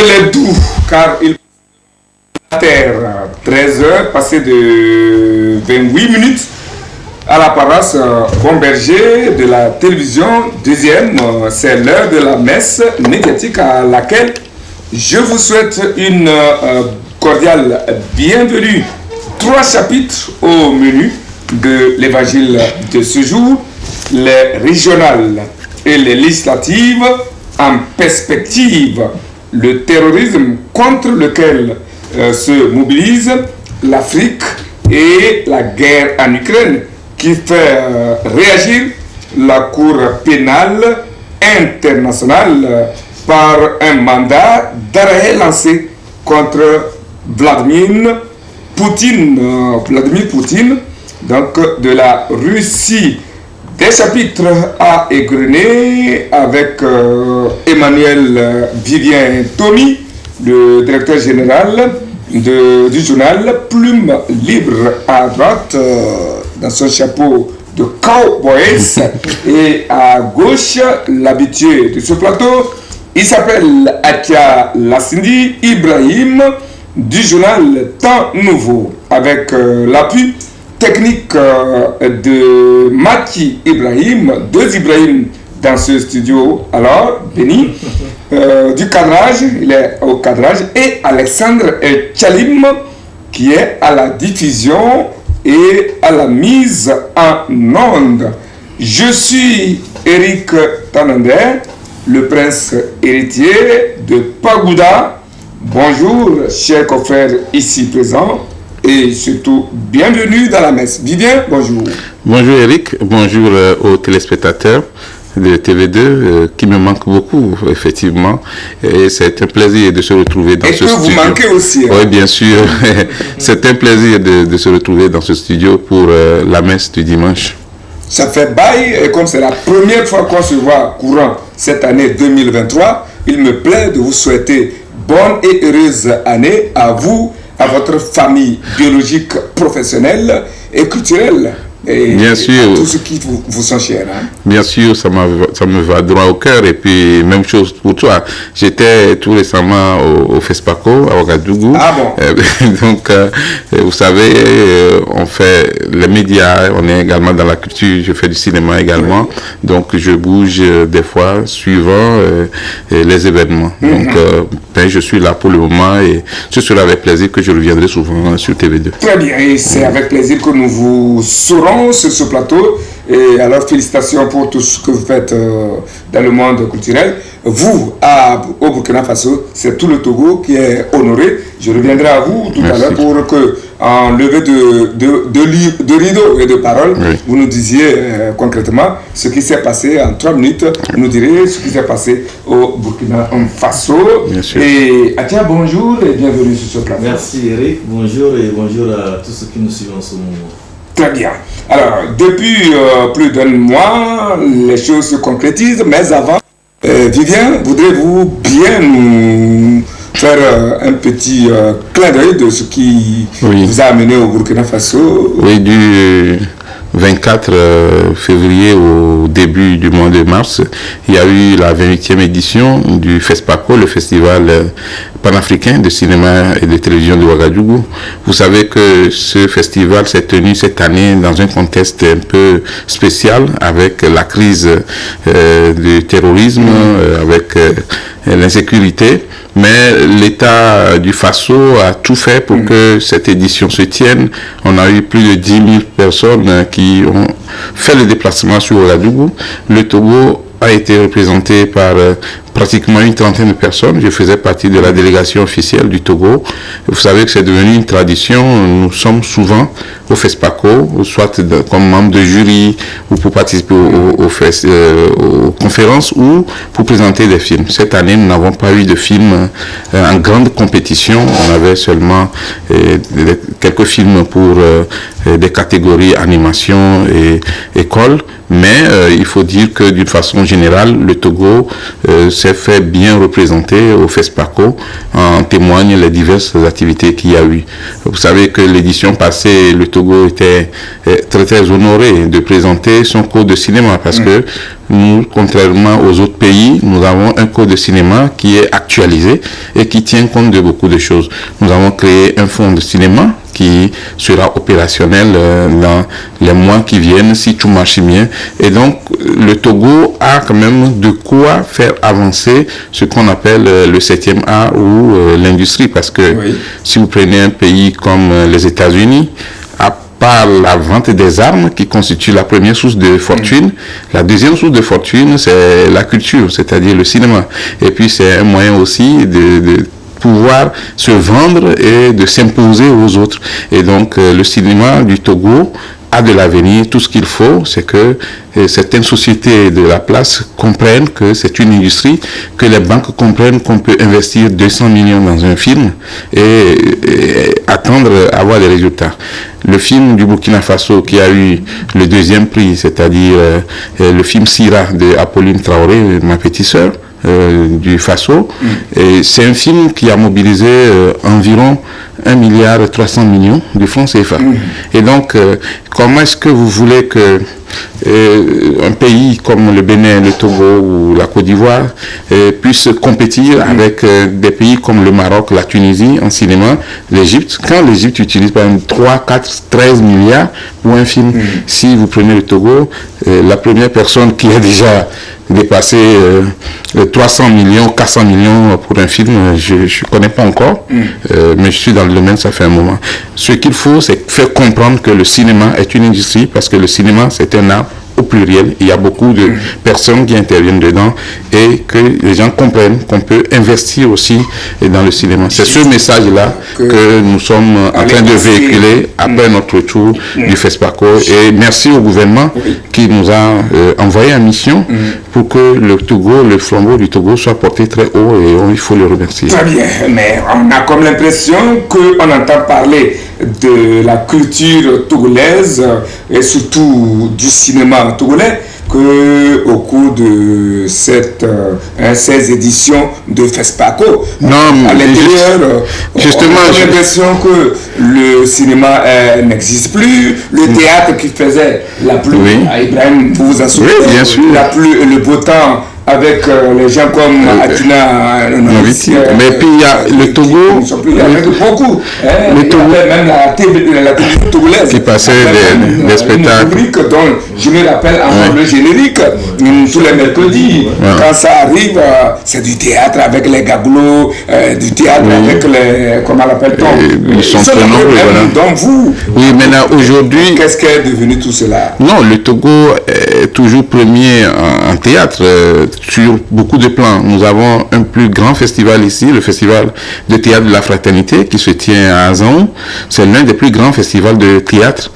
les doux, car il terre 13 heures, passé de 28 minutes à la paroisse Bon-Berger de la télévision deuxième. C'est l'heure de la messe médiatique à laquelle je vous souhaite une cordiale bienvenue. 3 chapitres au menu de l'évangile de ce jour, les régionales et les législatives en perspective, le terrorisme contre lequel se mobilise l'Afrique et la guerre en Ukraine qui fait réagir la Cour pénale internationale par un mandat d'arrêt lancé contre Vladimir Poutine, donc de la Russie. Des chapitres à égrener avec Emmanuel Vivien Thomy, le directeur général du journal Plume Libre à droite, dans son chapeau de cowboys, et à gauche, l'habitué de ce plateau, il s'appelle Atia Lassindi Ibrahim, du journal Temps Nouveau, avec l'appui technique de Maki Ibrahim, 2 Ibrahim dans ce studio, alors Béni, du cadrage, il est au cadrage, et Alexandre Tchalim qui est à la diffusion et à la mise en onde. Je suis Eric Tanander, le prince héritier de Pagoуда. Bonjour, chers confrères ici présents, et surtout, bienvenue dans la messe. Vivien, bonjour. Bonjour Eric, bonjour aux téléspectateurs de TV2 qui me manquent beaucoup, effectivement. Et c'est un plaisir de se retrouver dans ce studio. Et que vous manquez aussi. Hein? Oui, bien sûr. C'est un plaisir de se retrouver dans ce studio pour la messe du dimanche. Ça fait bail, et comme c'est la première fois qu'on se voit courant cette année 2023, il me plaît de vous souhaiter bonne et heureuse année à vous, à votre famille biologique, professionnelle et culturelle. Et bien sûr, à tous ceux qui vous sont chers. Hein? Bien sûr, ça me va droit au cœur. Et puis, même chose pour toi. J'étais tout récemment au FESPACO, à Ouagadougou. Ah bon? Donc, vous savez, on fait les médias, on est également dans la culture, je fais du cinéma également. Oui. Donc, je bouge des fois suivant les événements. Donc, ben, je suis là pour le moment et ce sera avec plaisir que je reviendrai souvent sur TV2. Très bien, et c'est avec plaisir que nous vous saurons sur ce plateau. Et alors, félicitations pour tout ce que vous faites dans le monde culturel. Vous, au Burkina Faso, c'est tout le Togo qui est honoré. Je reviendrai à vous tout à l'heure pour que, en levée de rideau et de paroles, oui, vous nous disiez concrètement ce qui s'est passé en 3 minutes. Vous nous direz ce qui s'est passé au Burkina Faso. Et Atia, bonjour et bienvenue sur ce plateau. Merci Eric, bonjour et bonjour à tous ceux qui nous suivent en ce moment. Très bien. Alors, depuis plus d'un mois, les choses se concrétisent, mais avant, Vivien, voudrez-vous bien nous faire un petit clin d'œil de ce qui vous a amené au Burkina Faso? Oui, du 24 février au début du mois de mars, il y a eu la 28e édition du FESPACO, le festival panafricain de cinéma et de télévision de Ouagadougou. Vous savez que ce festival s'est tenu cette année dans un contexte un peu spécial avec la crise du terrorisme, avec l'insécurité. Mais l'État du Faso a tout fait pour que cette édition se tienne. On a eu plus de 10 000 personnes qui ont fait le déplacement sur Ouagadougou. Le Togo a été représenté par pratiquement une trentaine de personnes. Je faisais partie de la délégation officielle du Togo. Vous savez que c'est devenu une tradition. Nous sommes souvent au FESPACO, soit comme membre de jury ou pour participer aux conférences ou pour présenter des films. Cette année, nous n'avons pas eu de films en grande compétition. On avait seulement quelques films pour des catégories animation et école. Mais il faut dire que d'une façon générale, le Togo s'est fait bien représenter au FESPACO, en témoignent les diverses activités qu'il y a eu. Vous savez que l'édition passée, le Togo était très très honoré de présenter son code de cinéma parce que nous, contrairement aux autres pays, nous avons un code de cinéma qui est actualisé et qui tient compte de beaucoup de choses. Nous avons créé un fonds de cinéma qui sera opérationnel dans les mois qui viennent si tout marche bien. Et donc, le Togo a quand même de quoi faire avancer ce qu'on appelle le 7e art ou l'industrie. Parce que si vous prenez un pays comme les États-Unis, à part la vente des armes qui constitue la première source de fortune, la deuxième source de fortune, c'est la culture, c'est-à-dire le cinéma. Et puis, c'est un moyen aussi de pouvoir se vendre et de s'imposer aux autres. Et donc, le cinéma du Togo a de l'avenir. Tout ce qu'il faut, c'est que certaines sociétés de la place comprennent que c'est une industrie, que les banques comprennent qu'on peut investir 200 millions dans un film et attendre à avoir des résultats. Le film du Burkina Faso qui a eu le 2e prix, c'est-à-dire le film Sira de Apolline Traoré, ma petite sœur, du Faso. Et c'est un film qui a mobilisé environ 1,3 milliard de francs CFA. Et donc, comment est-ce que vous voulez que un pays comme le Bénin, le Togo ou la Côte d'Ivoire puisse compétir avec des pays comme le Maroc, la Tunisie en cinéma, l'Égypte, quand l'Égypte utilise par exemple 3, 4, 13 milliards pour un film? Si vous prenez le Togo, la première personne qui a déjà dépassé 300 millions, 400 millions pour un film, je ne connais pas encore, mais je suis dans le domaine, ça fait un moment. Ce qu'il faut, c'est faire comprendre que le cinéma est une industrie, parce que le cinéma, c'est un art au pluriel. Il y a beaucoup de personnes qui interviennent dedans et que les gens comprennent qu'on peut investir aussi dans le cinéma. C'est ce message-là que nous sommes en train de véhiculer après notre tour du FESPACO. Et merci au gouvernement qui nous a envoyé en mission pour que le Togo, le flambeau du Togo soit porté très haut, et il faut le remercier. Très bien, mais on a comme l'impression qu'on entend parler de la culture togolaise et surtout du cinéma togolais qu'au cours de cette 16 éditions de FESPACO. Non, à l'intérieur, justement, on a l'impression que le cinéma n'existe plus. Le théâtre qui faisait la pluie, à Ibrahim, vous vous en souvenez, bien sûr. La pluie et le beau temps, avec les gens comme Atina, mais puis il y a le Togo, il y a beaucoup, le Togo, même la télévision togolaise qui passait des spectacles, dont je me rappelle encore le générique tous les mercredis. Quand ça arrive, c'est du théâtre avec les gaglots, du théâtre avec les, comment l'appelle-t-on, ils sont très nombreux, donc vous, maintenant aujourd'hui, qu'est-ce qu'est devenu tout cela? Non, le Togo est toujours premier en théâtre. Sur beaucoup de plans. Nous avons un plus grand festival ici, le festival de théâtre de la fraternité qui se tient à Azan. C'est l'un des plus grands festivals de théâtre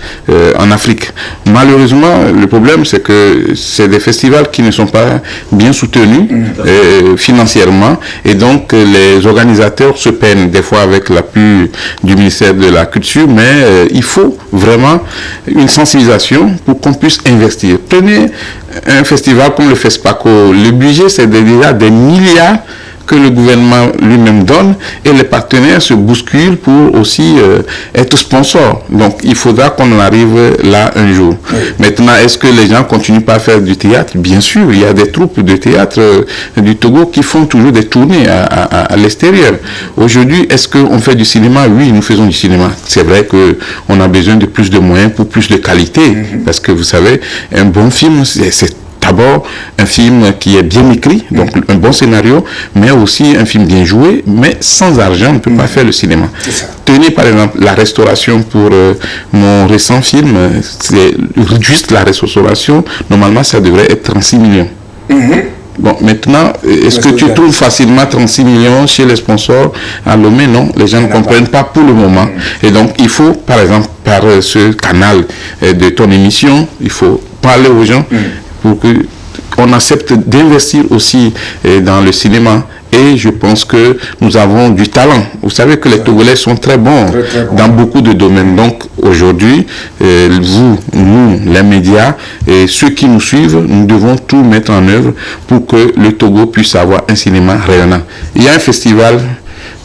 en Afrique. Malheureusement, le problème, c'est que c'est des festivals qui ne sont pas bien soutenus financièrement, et donc les organisateurs se peinent des fois avec l'appui du ministère de la Culture, mais il faut vraiment une sensibilisation pour qu'on puisse investir. Prenez un festival comme le FESPACO, le budget c'est déjà des milliards que le gouvernement lui-même donne, et les partenaires se bousculent pour aussi être sponsors. Donc il faudra qu'on en arrive là un jour. Maintenant, est-ce que les gens continuent pas à faire du théâtre? Bien sûr, il y a des troupes de théâtre du Togo qui font toujours des tournées à l'extérieur. Aujourd'hui, est-ce qu'on fait du cinéma? Oui, nous faisons du cinéma. C'est vrai qu'on a besoin de plus de moyens pour plus de qualité, parce que vous savez, un bon film, c'est d'abord un film qui est bien écrit, donc un bon scénario, mais aussi un film bien joué, mais sans argent, on ne peut pas faire le cinéma. Tenez par exemple la restauration pour mon récent film, c'est juste la restauration, normalement ça devrait être 36 millions. Bon, maintenant, est-ce que tu trouves facilement 36 millions chez les sponsors à Lomé? Non, les gens ne comprennent pas pour le moment. Et donc, il faut, par exemple, par ce canal de ton émission, il faut parler aux gens pour que on accepte d'investir aussi dans le cinéma. Et je pense que nous avons du talent. Vous savez que les Togolais sont très bons dans beaucoup de domaines. Donc aujourd'hui, vous, nous, les médias et ceux qui nous suivent, nous devons tout mettre en œuvre pour que le Togo puisse avoir un cinéma rayonnant. Il y a un festival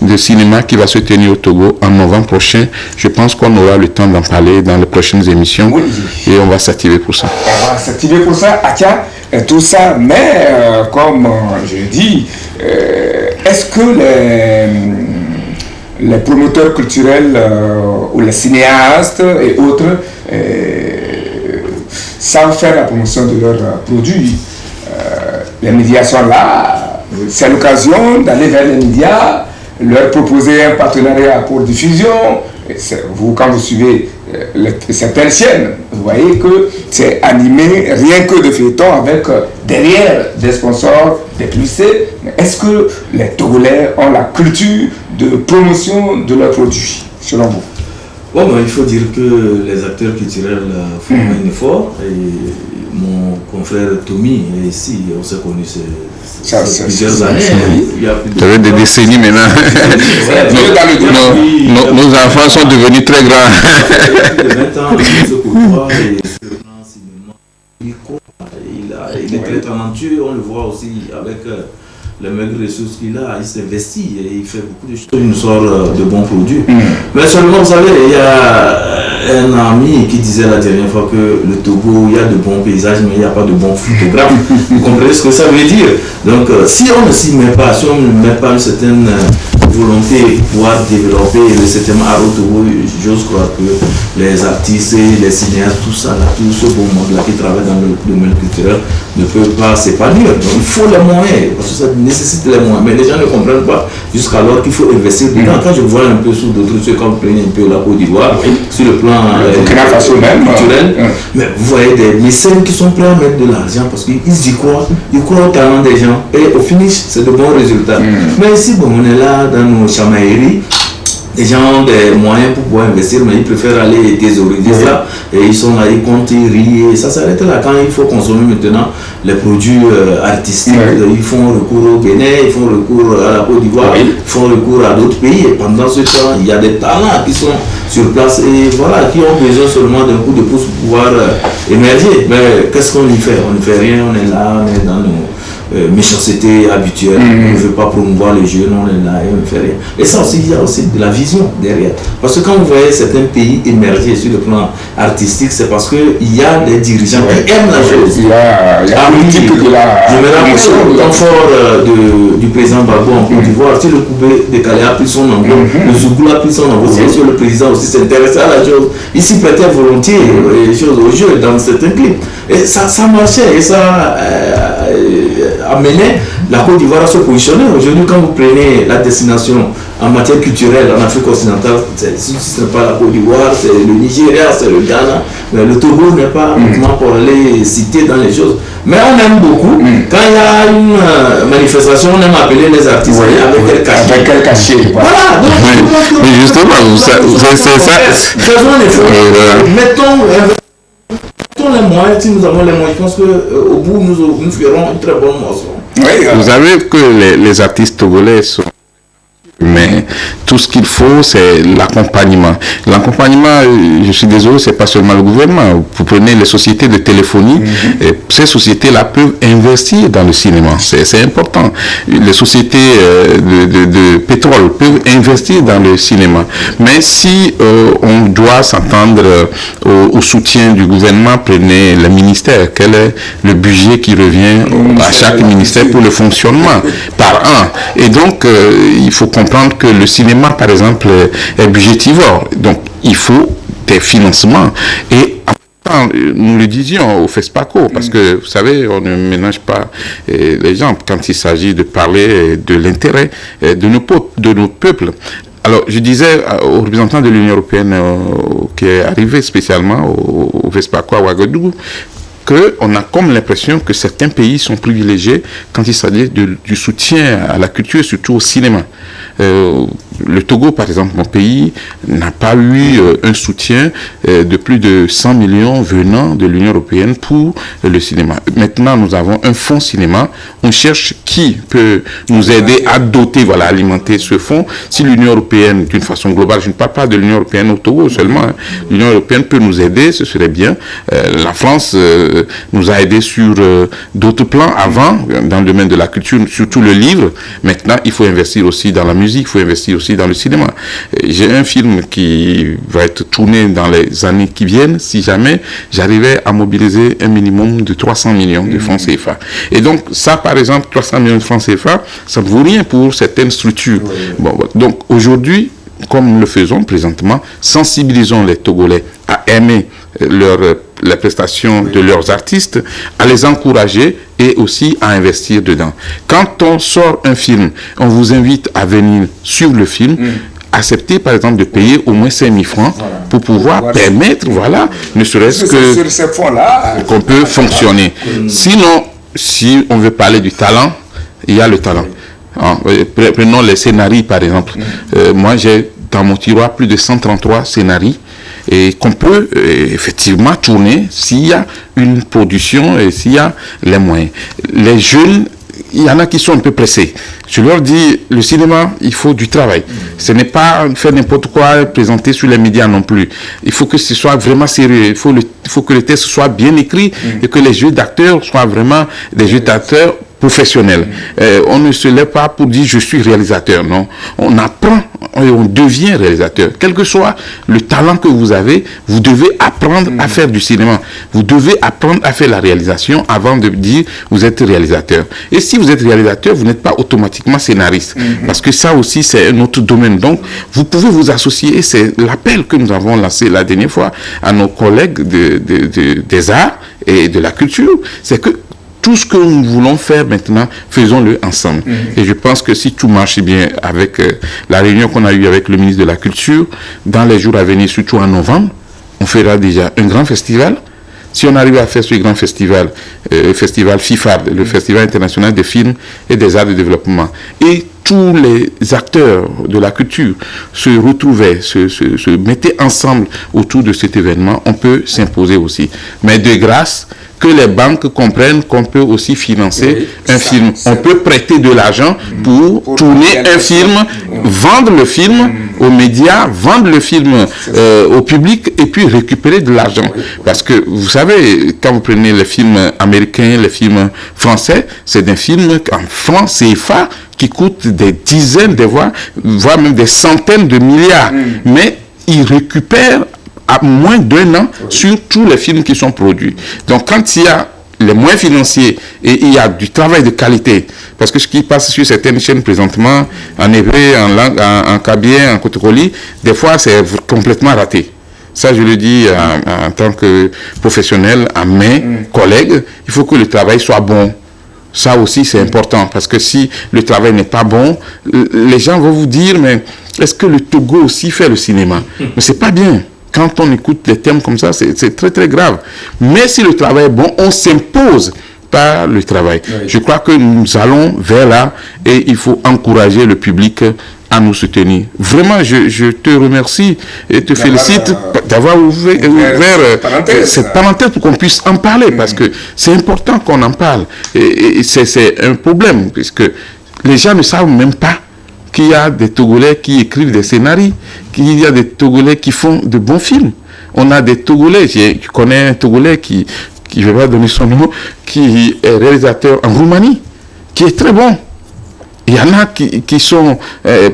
de cinéma qui va se tenir au Togo en novembre prochain. Je pense qu'on aura le temps d'en parler dans les prochaines émissions. Oui. Et on va s'activer pour ça. On va s'activer pour ça, Akia, tout ça. Mais comme je dis, est-ce que les promoteurs culturels ou les cinéastes et autres savent faire la promotion de leurs produits? Les médias sont là. C'est l'occasion d'aller vers les médias, leur proposer un partenariat pour diffusion. Vous, quand vous suivez certaines chaînes, vous voyez que c'est animé rien que de feuilletons avec derrière des sponsors, des publicités. Est-ce que les Togolais ont la culture de promotion de leurs produits, selon vous? Bon, il faut dire que les acteurs culturels font un effort. Et mon confrère Tommy est ici, on s'est connus plusieurs années. Ça fait des décennies maintenant. Nos enfants sont devenus très grands. Il y a 20 ans, on se côtoie et sur le plan cinéma, il est très talentueux, on le voit aussi avec les maigres ressources qu'il a, il s'investit et il fait beaucoup de choses. Il nous sort de bons produits. Mais seulement, vous savez, il y a un ami qui disait la dernière fois que le Togo, il y a de bons paysages, mais il n'y a pas de bons photographes. Vous comprenez ce que ça veut dire? Donc, si on ne s'y met pas, si on ne met pas une certaine volonté de pouvoir développer le système art au Togo, j'ose croire que les artistes, les cinéastes, tout ça, là, tout ce beau monde-là qui travaille dans le domaine culturel ne peut pas s'épanouir. Donc, il faut les moyens, parce que ça nécessite les moyens. Mais les gens ne comprennent pas jusqu'alors qu'il faut investir dedans. Quand je vois un peu sur d'autres trucs, comme prenez un peu la Côte d'Ivoire, sur le plan culturel, mais vous voyez des mécènes qui sont prêts à mettre de l'argent parce qu'ils y croient, ils croient au talent des gens et au finish, c'est de bons résultats. Mais ici, bon, on est là dans nos chamailleries. Les gens ont des moyens pour pouvoir investir, mais ils préfèrent aller thésauriser ça. Et ils sont là, ils comptent, ils rient. Et ça s'arrête là. Quand il faut consommer maintenant les produits artistiques, ils font recours au Bénin, ils font recours à la Côte d'Ivoire, ils font recours à d'autres pays. Et pendant ce temps, il y a des talents qui sont sur place et voilà, qui ont besoin seulement d'un coup de pouce pour pouvoir émerger. Mais qu'est-ce qu'on y fait? On ne fait rien, on est là, on est dans nos méchanceté habituelle, on ne veut pas promouvoir les jeunes, on est là et on ne fait rien. Et ça aussi, il y a aussi de la vision derrière. Parce que quand vous voyez certains pays émerger sur le plan artistique, c'est parce qu'il y a des dirigeants qui aiment la chose. Il y a politique de la je me rappelle le temps fort du président Gbagbo en Côte d'Ivoire, si le Koubé de Calais a pris son envol, le Zougou a pris son envol, c'est sûr le président aussi s'intéressait à la chose. Il s'y prêtait volontiers les choses au jeu dans certains clips. Et ça marchait et ça amenait la Côte d'Ivoire à se positionner. Aujourd'hui, quand vous prenez la destination en matière culturelle en Afrique occidentale, si ce n'est pas la Côte d'Ivoire, c'est le Nigeria, c'est le Ghana. Mais le Togo n'est pas uniquement pour les citer dans les choses. Mais on aime beaucoup. Quand il y a une manifestation, on aime appeler les artistes avec quel cachet. Voilà. Donc, mais justement, c'est ça. Faisons un effort. Mettons les moyens, si nous avons les moyens, je pense qu'au bout, nous ferons une très bonne moisson. Vous savez que les artistes togolais sont... Mais tout ce qu'il faut, c'est l'accompagnement. L'accompagnement, je suis désolé, c'est pas seulement le gouvernement. Vous prenez les sociétés de téléphonie, et ces sociétés-là peuvent investir dans le cinéma. C'est important. Les sociétés de pétrole peuvent investir dans le cinéma. Mais si on doit s'attendre au soutien du gouvernement, prenez les ministères. Quel est le budget qui revient à chaque ministère pour le fonctionnement par an? Et donc, il faut comprendre que le cinéma, par exemple, est budgétivore. Donc, il faut des financements. Et nous le disions au FESPACO, parce que, vous savez, on ne ménage pas les gens quand il s'agit de parler de l'intérêt de nos peuples. Alors, je disais aux représentants de l'Union européenne qui est arrivé spécialement au FESPACO à Ouagadougou, qu'on a comme l'impression que certains pays sont privilégiés quand il s'agit du soutien à la culture et surtout au cinéma. Le Togo, par exemple, mon pays, n'a pas eu un soutien de plus de 100 millions venant de l'Union européenne pour le cinéma. Maintenant, nous avons un fonds cinéma. On cherche qui peut nous aider à doter, voilà, alimenter ce fonds. Si l'Union européenne, d'une façon globale, je ne parle pas de l'Union européenne au Togo seulement, hein, l'Union européenne peut nous aider, ce serait bien. La France nous a aidés sur d'autres plans avant, dans le domaine de la culture, surtout le livre. Maintenant, il faut investir aussi dans la musique, il faut investir aussi dans le cinéma. J'ai un film qui va être tourné dans les années qui viennent, si jamais j'arrivais à mobiliser un minimum de 300 millions de francs CFA. Et donc, ça, par exemple, 300 millions de francs CFA, ça ne vaut rien pour certaines structures. Bon, donc, aujourd'hui, comme nous le faisons présentement, sensibilisons les Togolais à aimer les prestations de leurs artistes, à les encourager et aussi à investir dedans. Quand on sort un film, on vous invite à venir sur le film, accepter par exemple de payer au moins 5 000 francs pour pouvoir permettre, voilà, ne serait-ce que sur ces fonds-là qu'on peut fonctionner. Sinon, si on veut parler du talent, il y a le talent. Prenons les scénarios par exemple. Moi j'ai dans mon tiroir plus de 133 scénarios et qu'on peut effectivement tourner s'il y a une production et s'il y a les moyens. Les jeunes, il y en a qui sont un peu pressés. Je leur dis, le cinéma, il faut du travail. Ce n'est pas faire n'importe quoi, présenter sur les médias non plus. Il faut que ce soit vraiment sérieux. Il faut que le texte soit bien écrit et que les jeux d'acteurs soient vraiment des jeux d'acteurs professionnels. On ne se lève pas pour dire je suis réalisateur, non. On apprend et on devient réalisateur. Quel que soit le talent que vous avez, vous devez apprendre à faire du cinéma. Vous devez apprendre à faire la réalisation avant de dire vous êtes réalisateur. Et si vous êtes réalisateur, vous n'êtes pas automatiquement scénariste. Parce que ça aussi, c'est un autre domaine. Donc, vous pouvez vous associer. C'est l'appel que nous avons lancé la dernière fois à nos collègues des arts et de la culture. C'est que tout ce que nous voulons faire maintenant, faisons-le ensemble. Et je pense que si tout marche bien avec la réunion qu'on a eue avec le ministre de la Culture, dans les jours à venir, surtout en novembre, on fera déjà un grand festival. Si on arrive à faire ce grand festival, le festival FIFAD, le Festival international des films et des arts de développement, et tous les acteurs de la culture se retrouvaient, se mettaient ensemble autour de cet événement, on peut s'imposer aussi. Mais de grâce, que les banques comprennent qu'on peut aussi financer un film. On peut prêter de l'argent pour tourner un film, vendre le film aux médias, vendre le film au public et puis récupérer de l'argent. Parce que vous savez, quand vous prenez les films américains, les films français, c'est des films en francs CFA qui coûtent des dizaines, voire même des centaines de milliards. Mais ils récupèrent à moins d'1 an sur tous les films qui sont produits. Donc quand il y a les moyens financiers et il y a du travail de qualité, parce que ce qui passe sur certaines chaînes présentement, en hébreu, en langue, en kabien, en kotoroli, des fois c'est complètement raté. Ça je le dis en tant que professionnel, à mes collègues, il faut que le travail soit bon. Ça aussi c'est important, parce que si le travail n'est pas bon, les gens vont vous dire, mais est-ce que le Togo aussi fait le cinéma? Mais c'est pas bien. Quand on écoute des thèmes comme ça, c'est très très grave. Mais si le travail est bon, on s'impose par le travail. Je crois que nous allons vers là et il faut encourager le public à nous soutenir. Vraiment, je te remercie et te félicite d'avoir ouvert cette parenthèse pour qu'on puisse en parler, parce que c'est important qu'on en parle. Et c'est un problème, puisque les gens ne savent même pas qu'il y a des Togolais qui écrivent des scénarios, qu'il y a des Togolais qui font de bons films. On a des Togolais, je connais un Togolais qui je ne vais pas donner son nom, qui est réalisateur en Roumanie, qui est très bon. Il y en a qui sont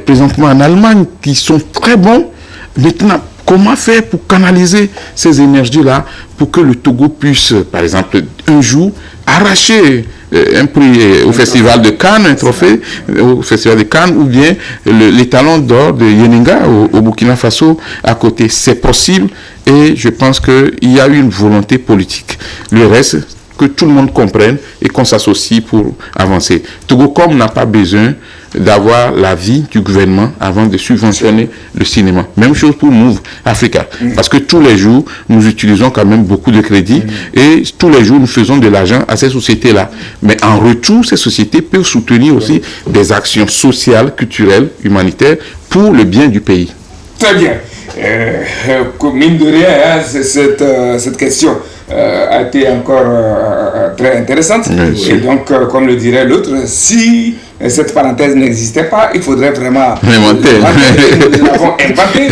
présentement en Allemagne, qui sont très bons. Maintenant, comment faire pour canaliser ces énergies-là pour que le Togo puisse, par exemple, un jour, arracher un prix au Festival de Cannes, un trophée au Festival de Cannes, ou bien les talons d'or de Yeninga au Burkina Faso à côté. C'est possible et je pense qu'il y a une volonté politique. Le reste, que tout le monde comprenne et qu'on s'associe pour avancer. Togocom n'a pas besoin d'avoir l'avis du gouvernement avant de subventionner le cinéma. Même chose pour Move Africa. Parce que tous les jours, nous utilisons quand même beaucoup de crédits et tous les jours, nous faisons de l'argent à ces sociétés-là. Mais en retour, ces sociétés peuvent soutenir aussi des actions sociales, culturelles, humanitaires pour le bien du pays. Très bien. Mine de rien, hein, cette question a été encore très intéressante. Et donc, comme le dirait l'autre, si cette parenthèse n'existait pas, il faudrait vraiment inventer. Nous l'avons inventé.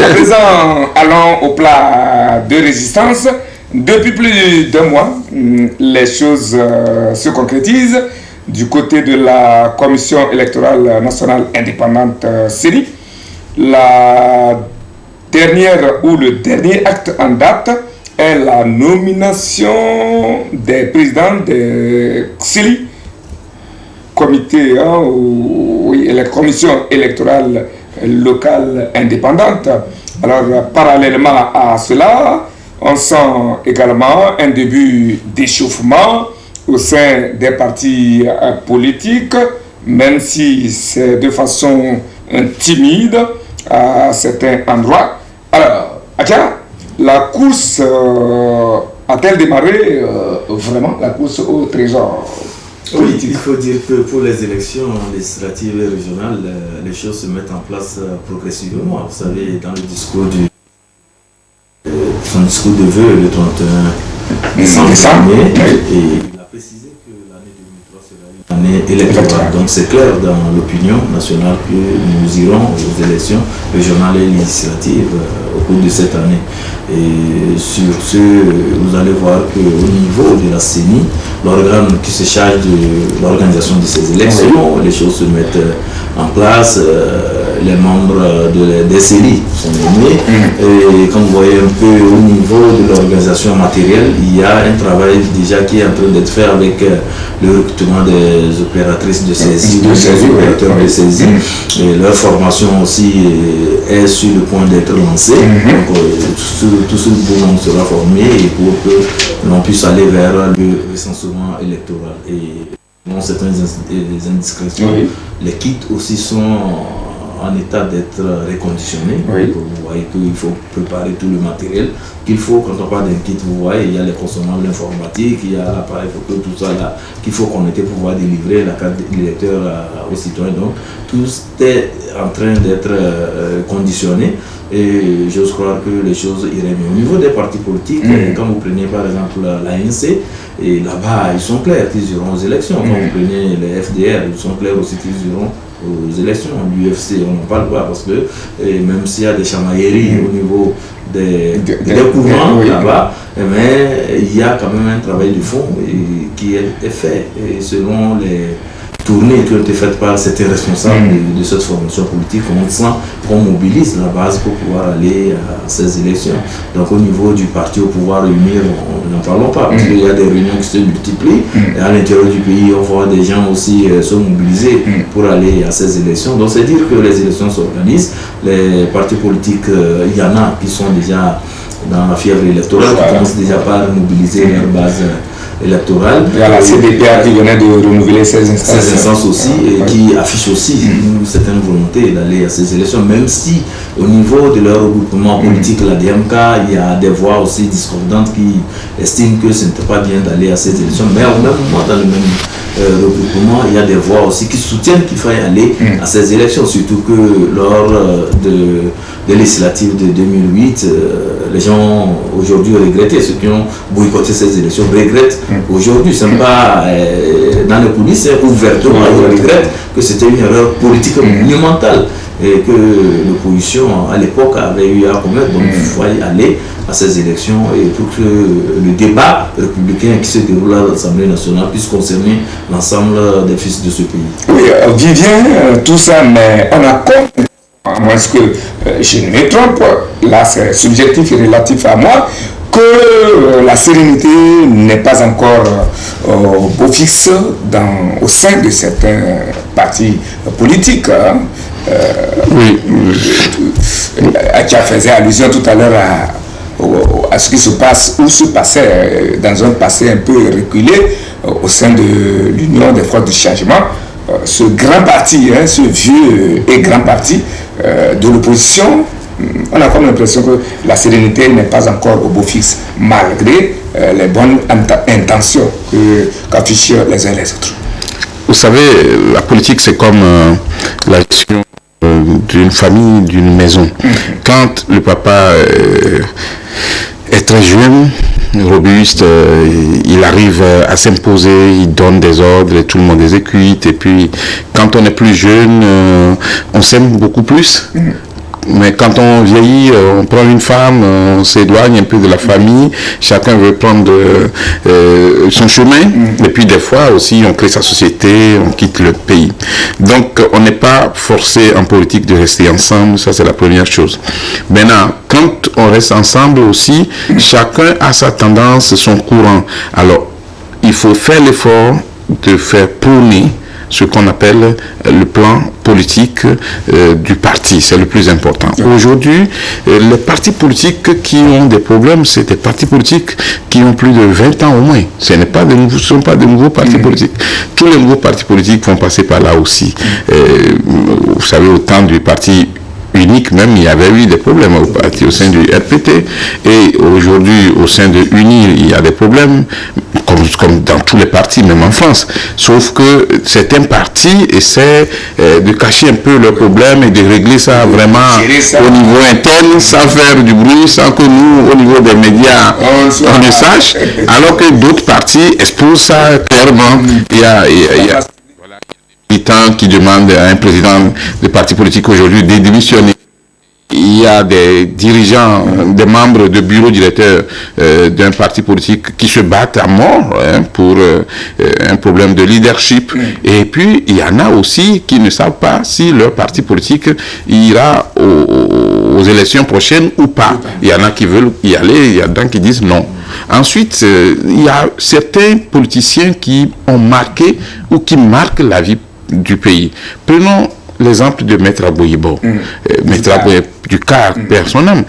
À présent, allons au plat de résistance. Depuis plus d'un mois, les choses se concrétisent du côté de la Commission électorale nationale indépendante CENI. La dernière ou le dernier acte en date est la nomination des présidents des CELI, comité, la commission électorale locale indépendante. Alors, parallèlement à cela, on sent également un début d'échauffement au sein des partis politiques, même si c'est de façon timide à certains endroits. Alors, Adja, la course a-t-elle démarré vraiment, la course au trésor politique? Oui, il faut dire que pour les élections législatives et régionales, les choses se mettent en place progressivement. Vous savez, dans le discours son discours de vœux le 31 décembre dernier, et il a précisé que l'année 2003 sera une année électorale. Donc c'est clair dans l'opinion nationale que nous irons aux élections régionales et législatives au cours de cette année. Et sur ce, vous allez voir qu'au niveau de la CENI, l'organe qui se charge de l'organisation de ces élections, les choses se mettent en place. Les membres des CELI sont nommés. Et comme vous voyez un peu au niveau de l'organisation matérielle, il y a un travail déjà qui est en train d'être fait avec le recrutement des opératrices de saisie, des opérateurs de saisie. Et leur formation aussi est sur le point d'être lancée. Donc tout ce monde sera formé et pour que l'on puisse aller vers le recensement électoral. Et non, certaines indiscrétions, les kits aussi sont en état d'être réconditionné. Vous voyez qu'il faut préparer tout le matériel qu'il faut. Quand on parle d'un kit, vous voyez, il y a les consommables informatiques, il y a l'appareil photo, tout ça là qu'il faut connecter pour pouvoir délivrer la carte d'électeur aux citoyens. Donc tout est en train d'être conditionné et j'ose croire que les choses iraient mieux. Au niveau des partis politiques, quand vous prenez par exemple l'ANC, et là-bas ils sont clairs qu'ils iront aux élections. Quand vous prenez les FDR, ils sont clairs aussi qu'ils iront aux élections. L'UFC, on n'en parle pas parce que même s'il y a des chamailleries au niveau des courants là-bas, mais il y a quand même un travail de fond qui est fait. Et selon les tournées qui ont été faites par certains responsables de cette formation politique, on sent qu'on mobilise la base pour pouvoir aller à ces élections. Donc au niveau du parti au pouvoir réunir, n'en parlons pas, parce qu'il y a des réunions qui se multiplient. Et à l'intérieur du pays, on voit des gens aussi se mobiliser pour aller à ces élections. Donc c'est dire que les élections s'organisent. Les partis politiques, il y en a qui sont déjà dans la fièvre électorale, qui commencent déjà par mobiliser leur base électorale. Il y a la CDPA qui venait de renouveler ses instances aussi et qui affiche aussi une certaine volonté d'aller à ces élections, même si au niveau de leur regroupement politique, la DMK, il y a des voix aussi discordantes qui estiment que ce n'était pas bien d'aller à ces élections, mais au même moment, dans le même regroupement, il y a des voix aussi qui soutiennent qu'il faille aller à ces élections, surtout que lors des législatives de 2008, les gens aujourd'hui regrettaient, ceux qui ont boycotté ces élections regrettent aujourd'hui. Ce n'est pas dans les coulisses, c'est ouvertement, ils regrettent que c'était une erreur politique monumentale et que l'opposition à l'époque avait eu à commettre. Donc il fallait aller à ces élections et pour que le débat républicain qui se déroule à l'Assemblée nationale puisse concerner l'ensemble des fils de ce pays. Oui, Vivien, tout ça, mais on a compris, à moins que je ne me trompe, là c'est subjectif et relatif à moi, que la sérénité n'est pas encore au fixe au sein de certains partis politiques. Tu faisais allusion tout à l'heure à ce qui se passe ou se passait dans un passé un peu reculé au sein de l'Union des forces du changement. Ce grand parti, ce vieux et grand parti de l'opposition, on a comme l'impression que la sérénité n'est pas encore au beau fixe, malgré les bonnes intentions qu'affichent les uns les autres. Vous savez, la politique, c'est comme la gestion d'une famille, d'une maison. Quand le papa est très jeune, robuste, il arrive à s'imposer, il donne des ordres et tout le monde exécute. Et puis, quand on est plus jeune, on s'aime beaucoup plus. Mais quand on vieillit, on prend une femme, on s'éloigne un peu de la famille, chacun veut prendre son chemin, et puis des fois aussi on crée sa société, on quitte le pays. Donc on n'est pas forcé en politique de rester ensemble, ça c'est la première chose. Maintenant, quand on reste ensemble aussi, chacun a sa tendance, son courant. Alors, il faut faire l'effort de faire prôner ce qu'on appelle le plan politique du parti, c'est le plus important. Aujourd'hui, les partis politiques qui ont des problèmes, c'est des partis politiques qui ont plus de 20 ans au moins. Ce ne sont pas de nouveaux partis politiques. Tous les nouveaux partis politiques vont passer par là aussi. Vous savez, au temps du parti unique même, il y avait eu des problèmes au sein du RPT, et aujourd'hui au sein de UNIR, il y a des problèmes, comme dans tous les partis, même en France, sauf que certains partis essaient de cacher un peu leurs problèmes et de régler ça vraiment au niveau interne, sans faire du bruit, sans que nous, au niveau des médias, on le sache, alors que d'autres partis exposent ça clairement. Il y a militants qui demandent à un président de parti politique aujourd'hui de démissionner. Il y a des dirigeants, des membres de bureau directeur d'un parti politique qui se battent à mort pour un problème de leadership. Et puis, il y en a aussi qui ne savent pas si leur parti politique ira aux élections prochaines ou pas. Il y en a qui veulent y aller, il y en a qui disent non. Ensuite, il y a certains politiciens qui ont marqué ou qui marquent la vie du pays. Prenons l'exemple de Maître Aboyibo, Maître Aboyibo du CAR, personne.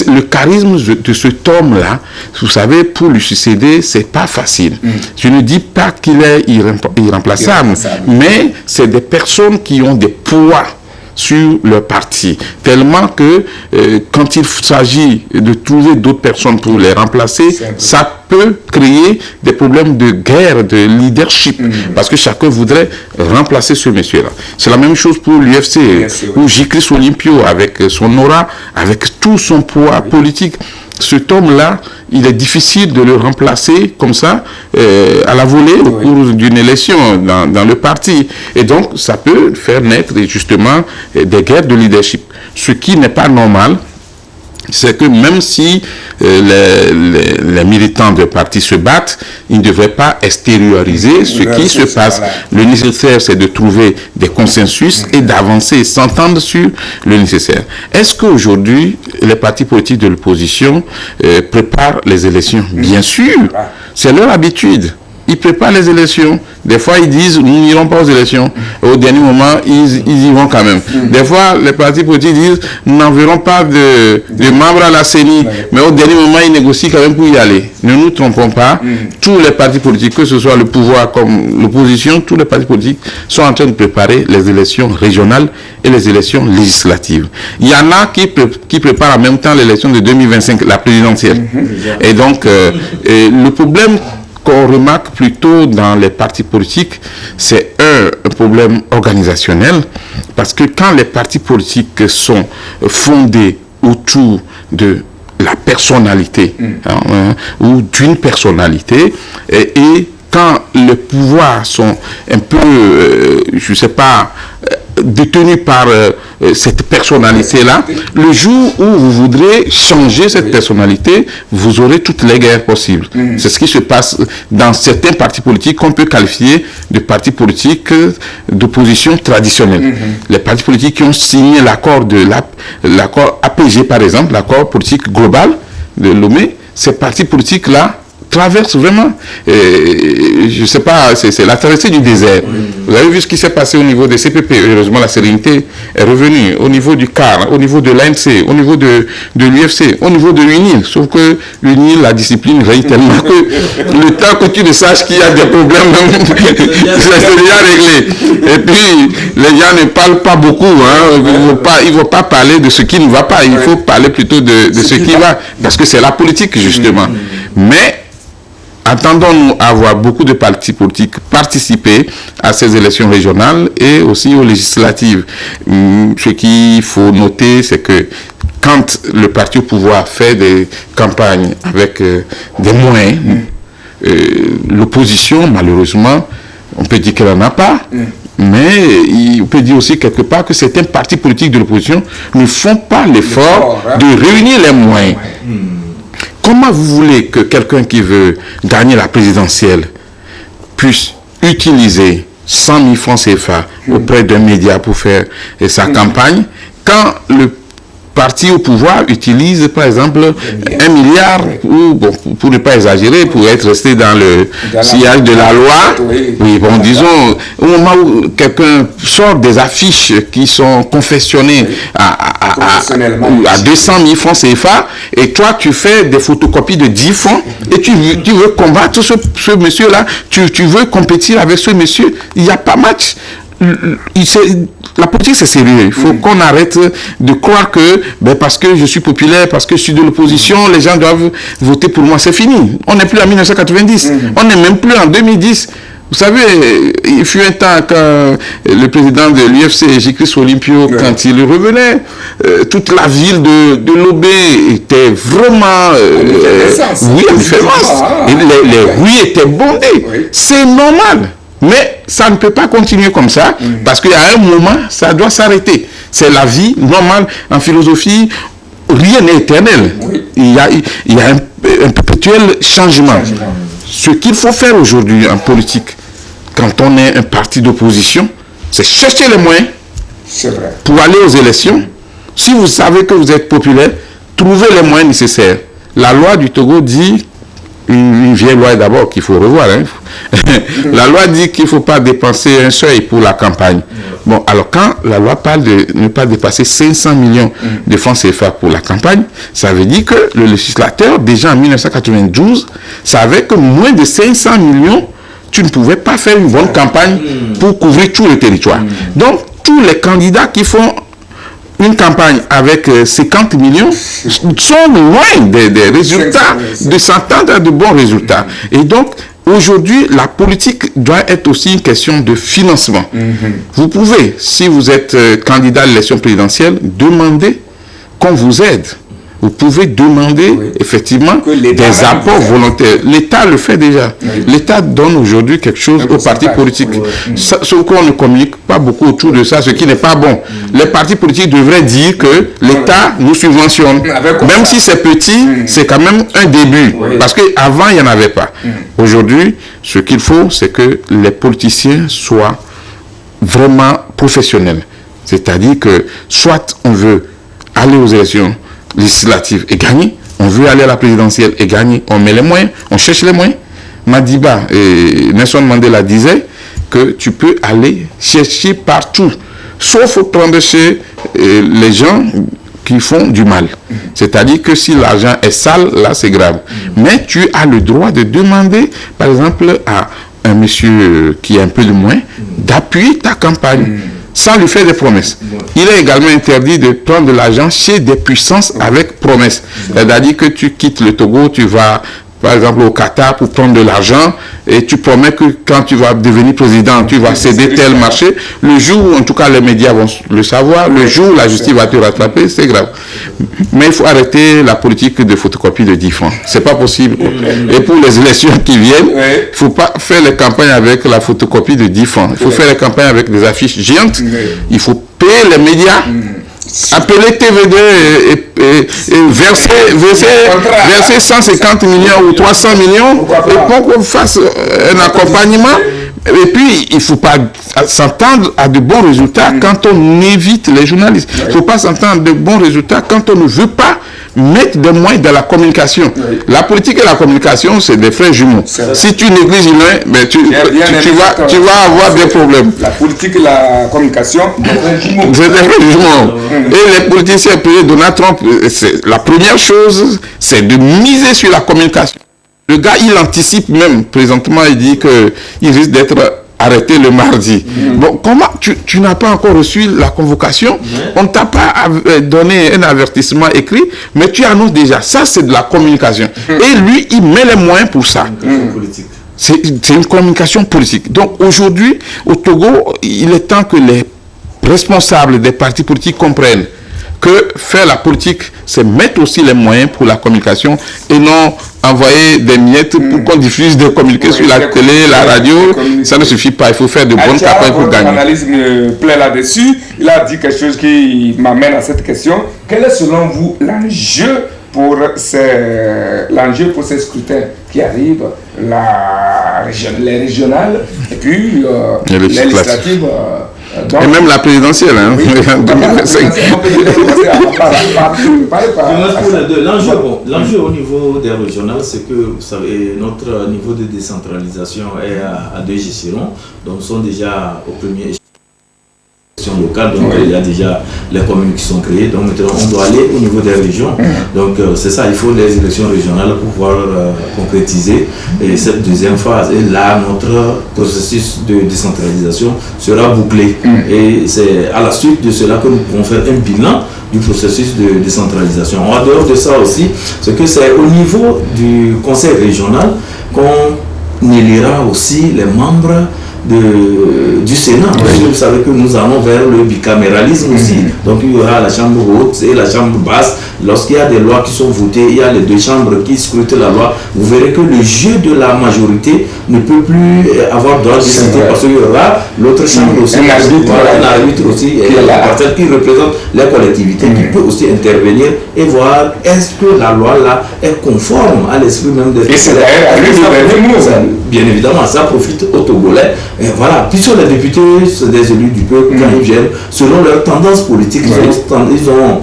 Le charisme de cet homme-là, vous savez, pour lui succéder, c'est pas facile. Je ne dis pas qu'il est irremplaçable, mais c'est des personnes qui ont des poids sur leur parti, tellement que quand il s'agit de trouver d'autres personnes pour les remplacer, ça peut créer des problèmes de guerre, de leadership, parce que chacun voudrait remplacer ce monsieur-là. C'est la même chose pour l'UFC, ou J-Chris Olympio, avec son aura, avec tout son poids politique. Cet homme-là, il est difficile de le remplacer comme ça, à la volée, au cours d'une élection dans le parti. Et donc, ça peut faire naître justement des guerres de leadership. Ce qui n'est pas normal, c'est que même si les militants de parti se battent, ils ne devraient pas extérioriser ce qui se passe. Le nécessaire, c'est de trouver des consensus et d'avancer, s'entendre sur le nécessaire. Est-ce qu'aujourd'hui, les partis politiques de l'opposition préparent les élections? Bien sûr, c'est leur habitude. Ils préparent les élections. Des fois, ils disent, nous n'irons pas aux élections. Au dernier moment, ils y vont quand même. Des fois, les partis politiques disent, nous n'enverrons pas de membres à la CENI. Mais au dernier moment, ils négocient quand même pour y aller. Ne nous trompons pas. Tous les partis politiques, que ce soit le pouvoir comme l'opposition, tous les partis politiques sont en train de préparer les élections régionales et les élections législatives. Il y en a qui préparent en même temps l'élection de 2025, la présidentielle. Et donc, le problème qu'on remarque plutôt dans les partis politiques, c'est un problème organisationnel, parce que quand les partis politiques sont fondés autour de la personnalité, ou d'une personnalité, et quand les pouvoirs sont un peu, je ne sais pas, détenus par cette personnalité-là, le jour où vous voudrez changer cette personnalité, vous aurez toutes les guerres possibles. C'est ce qui se passe dans certains partis politiques qu'on peut qualifier de partis politiques d'opposition traditionnelle. Les partis politiques qui ont signé l'accord APG, par exemple, l'accord politique global de Lomé, ces partis politiques-là traverse vraiment, je ne sais pas, c'est la traversée du désert. Vous avez vu ce qui s'est passé au niveau des CPP. Heureusement, la sérénité est revenue. Au niveau du CAR, au niveau de l'ANC, au niveau de l'UFC, au niveau de l'UNIL. Sauf que l'UNIL, la discipline règne tellement que le temps que tu ne saches qu'il y a des problèmes, c'est déjà réglé. Et puis, les gens ne parlent pas beaucoup. Hein. Ils ne vont pas parler de ce qui ne va pas. Il faut parler plutôt de ce qui va. Parce que c'est la politique, justement. Mais attendons-nous à voir beaucoup de partis politiques participer à ces élections régionales et aussi aux législatives. Ce qu'il faut noter, c'est que quand le parti au pouvoir fait des campagnes avec des moyens, l'opposition, malheureusement, on peut dire qu'elle n'en a pas, mais on peut dire aussi quelque part que certains partis politiques de l'opposition ne font pas l'effort de réunir les moyens. Comment vous voulez que quelqu'un qui veut gagner la présidentielle puisse utiliser 100 000 francs CFA auprès d'un média pour faire sa campagne quand le parti au pouvoir utilise par exemple 1 milliard, ou, bon, pour ne pas exagérer, pour être resté dans le sillage de la loi. Oui, bon, disons, au moment où quelqu'un sort des affiches qui sont confectionnées à 200 000 francs CFA, et toi tu fais des photocopies de 10 francs, et tu veux combattre ce monsieur-là, tu veux compétir avec ce monsieur, il n'y a pas match. La politique, c'est sérieux. Il faut qu'on arrête de croire que parce que je suis populaire, parce que je suis de l'opposition, les gens doivent voter pour moi. C'est fini. On n'est plus en 1990. On n'est même plus en 2010. Vous savez, il fut un temps quand le président de l'UFC, J-Chris Olympio, quand il revenait, toute la ville de Lobé était vraiment... oui, en différence. Les rues étaient bondées. C'est normal. Mais ça ne peut pas continuer comme ça, parce qu'à un moment, ça doit s'arrêter. C'est la vie normale. En philosophie, rien n'est éternel. Il y a un perpétuel changement. Ce qu'il faut faire aujourd'hui en politique, quand on est un parti d'opposition, c'est chercher les moyens pour aller aux élections. Si vous savez que vous êtes populaire, trouvez les moyens nécessaires. La loi du Togo dit... Une vieille loi d'abord qu'il faut revoir. Hein. La loi dit qu'il ne faut pas dépenser un seuil pour la campagne. Bon, alors quand la loi parle de ne pas dépasser 500 millions de francs CFA pour la campagne, ça veut dire que le législateur, déjà en 1992, savait que moins de 500 millions, tu ne pouvais pas faire une bonne campagne pour couvrir tout le territoire. Donc, tous les candidats qui font une campagne avec 50 millions sont loin des résultats, de s'entendre à de bons résultats. Et donc, aujourd'hui, la politique doit être aussi une question de financement. Vous pouvez, si vous êtes candidat à l'élection présidentielle, demander qu'on vous aide. Vous pouvez demander effectivement des apports volontaires. L'État le fait déjà. L'État donne aujourd'hui quelque chose aux partis politiques. Sauf qu'on ne communique pas beaucoup autour de ça, ce qui n'est pas bon. Les partis politiques devraient dire que l'État nous subventionne. Même si c'est petit, c'est quand même un début. Parce qu'avant, il n'y en avait pas. Aujourd'hui, ce qu'il faut, c'est que les politiciens soient vraiment professionnels. C'est-à-dire que soit on veut aller aux élections législative et gagner, on veut aller à la présidentielle et gagner, on met les moyens, on cherche les moyens. Madiba et Nelson Mandela disaient que tu peux aller chercher partout, sauf prendre chez les gens qui font du mal. C'est-à-dire que si l'argent est sale, là c'est grave. Mais tu as le droit de demander, par exemple, à un monsieur qui a un peu de moins, d'appuyer ta campagne. Sans lui faire des promesses. Il est également interdit de prendre de l'argent chez des puissances avec promesses. C'est-à-dire que tu quittes le Togo, tu vas par exemple au Qatar pour prendre de l'argent et tu promets que quand tu vas devenir président, tu vas céder tel marché. Le jour, en tout cas les médias vont le savoir, le jour où la justice va te rattraper, c'est grave. Mais il faut arrêter la politique de photocopie de 10 francs. C'est pas possible. Et pour les élections qui viennent, il ne faut pas faire les campagnes avec la photocopie de 10 francs. Il faut faire les campagnes avec des affiches géantes. Il faut payer les médias, appeler TVD et verser 150 millions ou 300 millions pour qu'on fasse un accompagnement. Et puis, il ne faut pas s'entendre à de bons résultats quand on évite les journalistes. Il ne faut pas s'entendre à de bons résultats quand on ne veut pas mettre des moyens dans la communication. La politique et la communication, c'est des frères jumeaux. Si tu négliges l'un, ben tu vas avoir des problèmes. La politique et la communication, des frères jumeaux. C'est des frères jumeaux. Et les politiciens, Donald Trump, la première chose, c'est de miser sur la communication. Le gars, il anticipe même, présentement, il dit qu'il risque d'être arrêté le mardi. Bon, comment tu n'as pas encore reçu la convocation? On ne t'a pas donné un avertissement écrit, mais tu annonces déjà. Ça, c'est de la communication. Et lui, il met les moyens pour ça. C'est une communication politique. Donc, aujourd'hui, au Togo, il est temps que les responsables des partis politiques comprennent que faire la politique, c'est mettre aussi les moyens pour la communication et non envoyer des miettes pour qu'on diffuse des communiqués sur la télé, la radio. Ça ne suffit pas. Il faut faire de bonnes campagnes pour gagner. L'analyse me plaît là-dessus. Il a dit quelque chose qui m'amène à cette question. Quel est selon vous l'enjeu pour ces scrutins qui arrivent, les régionales et puis les législatives et même la présidentielle, hein. Oui. L'enjeu au niveau des régionales, c'est que, vous savez, notre niveau de décentralisation est à 2 échelons. Donc, nous sommes déjà au premier échelon locale, donc il y a déjà les communes qui sont créées, donc maintenant on doit aller au niveau des régions, donc c'est ça, il faut les élections régionales pour pouvoir concrétiser cette deuxième phase, et là notre processus de décentralisation sera bouclé, et c'est à la suite de cela que nous pouvons faire un bilan du processus de décentralisation. En dehors de ça aussi, c'est que c'est au niveau du conseil régional qu'on élira aussi les membres du Sénat. Parce que vous savez que nous allons vers le bicaméralisme aussi. Donc il y aura la chambre haute et la chambre basse. Lorsqu'il y a des lois qui sont votées, il y a les 2 chambres qui scrutent la loi. Vous verrez que le jeu de la majorité ne peut plus avoir droit de citer parce qu'il y aura l'autre chambre aussi, un arbitre aussi, qui représente les collectivités, qui peut aussi intervenir et voir est-ce que la loi là est conforme à l'esprit même des bien évidemment, ça profite aux Togolais. Et voilà, puisque les députés, c'est des élus du peuple, quand ils viennent, selon leur tendance politique, ils ont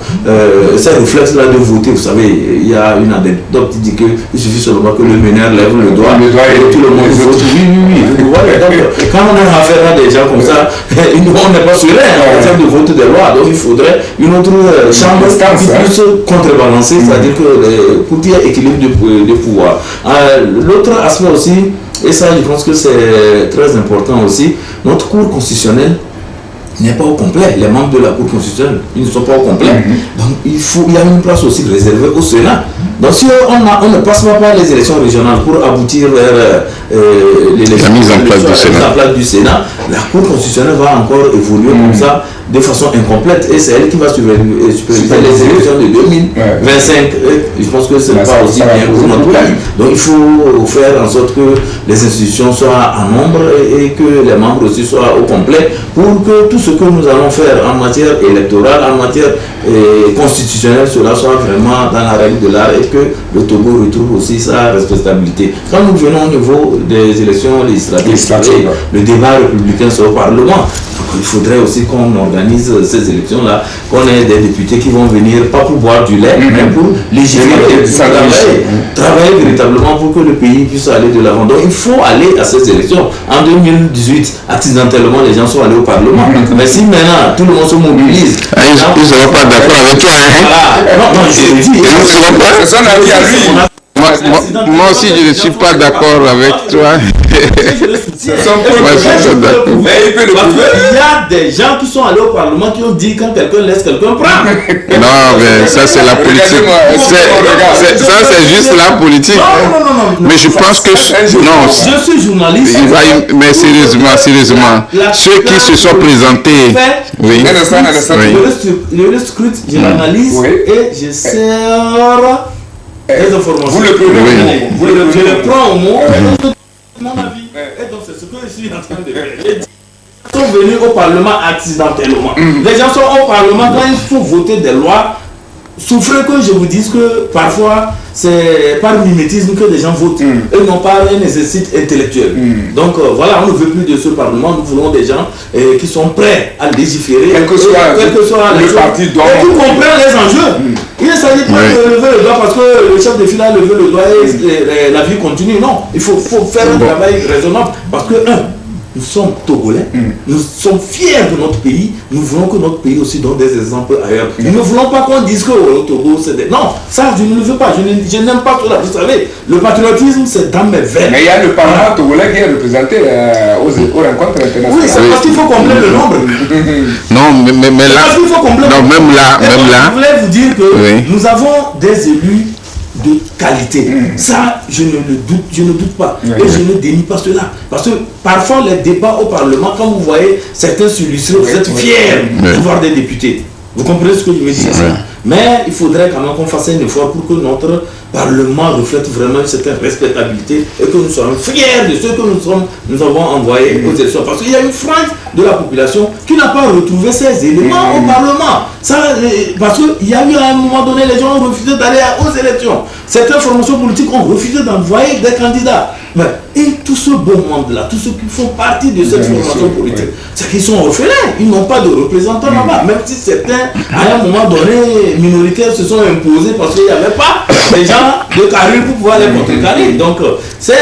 ces réflexes-là de voter. Vous savez, il y a une anecdote qui dit qu'il suffit seulement que le meneur lève le doigt et tout le monde vote. Oui. Voilà, donc, quand on a affaire à des gens comme ça, on n'est pas serein en termes de vote des lois. Donc il faudrait une autre chambre qui puisse contrebalancer, c'est-à-dire que pour qu'il y ait équilibre de pouvoir. L'autre aspect aussi, et ça je pense que c'est très important aussi, notre cour constitutionnelle n'est pas au complet. Les membres de la cour constitutionnelle, ils ne sont pas au complet. Donc il y a une place aussi réservée au Sénat. Donc si on ne passe pas par les élections régionales pour aboutir vers la mise en place du Sénat, la cour constitutionnelle va encore évoluer comme ça de façon incomplète, et c'est elle qui va superviser les élections de 2025. Je pense que ce n'est pas aussi bien pour notre pays. Donc il faut faire en sorte que les institutions soient en nombre et que les membres aussi soient au complet pour que tout ce que nous allons faire en matière électorale, en matière constitutionnelle, cela soit vraiment dans la règle de l'art et que le Togo retrouve aussi sa respectabilité. Quand nous venons au niveau des élections législatives, le débat républicain c'est au Parlement. Il faudrait aussi qu'on organise ces élections-là, qu'on ait des députés qui vont venir, pas pour boire du lait, mais pour légiférer, travailler véritablement pour que le pays puisse aller de l'avant. Donc il faut aller à ces élections. En 2018, accidentellement, les gens sont allés au Parlement. Mais si maintenant, tout le monde se mobilise... ils ne seront pas d'accord avec toi. Non, je le dis. C'est son avis à lui. Moi aussi, je ne suis pas d'accord avec toi. Il y a des gens qui sont allés au Parlement qui ont dit quand quelqu'un laisse, quelqu'un prend. Non, mais ça c'est la politique. Ça c'est juste la politique. Non. Mais je pense que non. Je suis journaliste. Mais sérieusement, ceux qui se sont présentés. Oui. Je le scrute, je l'analyse et je sers les informations. Vous le prenez je le prends au mot. Mon avis. Et donc c'est ce que je suis en train de faire. Ils sont venus au Parlement accidentellement. Les gens sont au Parlement quand il faut voter des lois. souffrez que je vous dise que parfois c'est par mimétisme que les gens votent et non pas un exercice intellectuel. Donc voilà, on ne veut plus de ce Parlement, nous voulons des gens qui sont prêts à légiférer, quel que soit le parti dont et qui comprennent les enjeux. Il ne s'agit pas de lever le doigt parce que le chef de file a levé le doigt et la vie continue. Non, il faut faire un travail raisonnable parce que nous sommes Togolais, nous sommes fiers de notre pays, nous voulons que notre pays aussi donne des exemples ailleurs. Nous ne voulons pas qu'on dise que le Togo c'est des... Non, ça je ne le veux pas, je n'aime pas cela. Vous savez, le patriotisme c'est dans mes veines. Mais il y a le Parlement togolais qui est représenté aux rencontres internationales. Oui, c'est parce qu'il faut combler le nombre. Non, mais là... Parce qu'il faut combler le nombre. Même là... Je voulais vous dire que nous avons des élus de qualité. Ça, je ne doute pas. Et je ne dénie pas cela. Parce que parfois, les débats au Parlement, quand vous voyez certains s'illustrer, vous êtes fiers de voir des députés. Vous comprenez ce que je veux dire? Mais il faudrait quand même qu'on fasse un effort pour que notre Parlement reflète vraiment une certaine respectabilité et que nous soyons fiers de ceux que nous avons envoyés aux élections. Parce qu'il y a une frange de la population qui n'a pas retrouvé ces éléments au Parlement. Ça, parce qu'il y a eu à un moment donné, les gens ont refusé d'aller aux élections. Certaines formations politiques ont refusé d'envoyer des candidats. Et tout ce beau monde-là, tous ceux qui font partie de cette formation politique, c'est qu'ils sont orphelins, ils n'ont pas de représentants là-bas. Même si certains, à un moment donné, minoritaires se sont imposés parce qu'il n'y avait pas des gens de carrure pour pouvoir les contrecarrer. Donc, c'est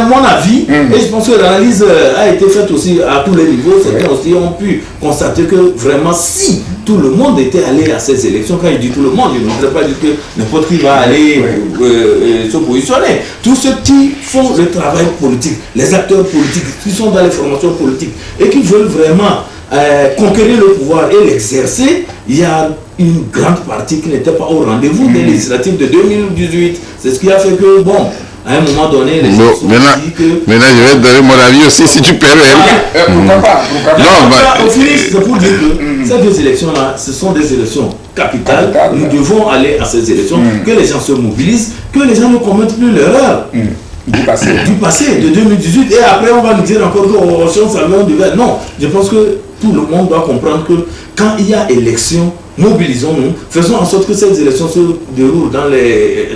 mon avis, et je pense que l'analyse a été faite aussi à tous les niveaux. Certains aussi ont pu constater que vraiment, si tout le monde était allé à ces élections, quand je dis tout le monde, je ne voudrais pas dire que n'importe qui va aller se positionner. Tous ceux qui font le travail politique, les acteurs politiques, qui sont dans les formations politiques et qui veulent vraiment conquérir le pouvoir et l'exercer, il y a une grande partie qui n'était pas au rendez-vous des législatives de 2018. C'est ce qui a fait que, bon, à un moment donné, les gens se sont dit que... Maintenant, je vais te donner mon avis aussi, si tu permets. Pourquoi pas? Non, au finish, c'est pour dire que ces deux élections-là, ce sont des élections capitales. Nous devons aller à ces élections, que les gens se mobilisent, que les gens ne commettent plus l'erreur du passé, de 2018. Et après, on va nous dire encore qu'on change ça, on devait... Non, je pense que tout le monde doit comprendre que quand il y a élection, mobilisons-nous, faisons en sorte que ces élections se déroulent dans les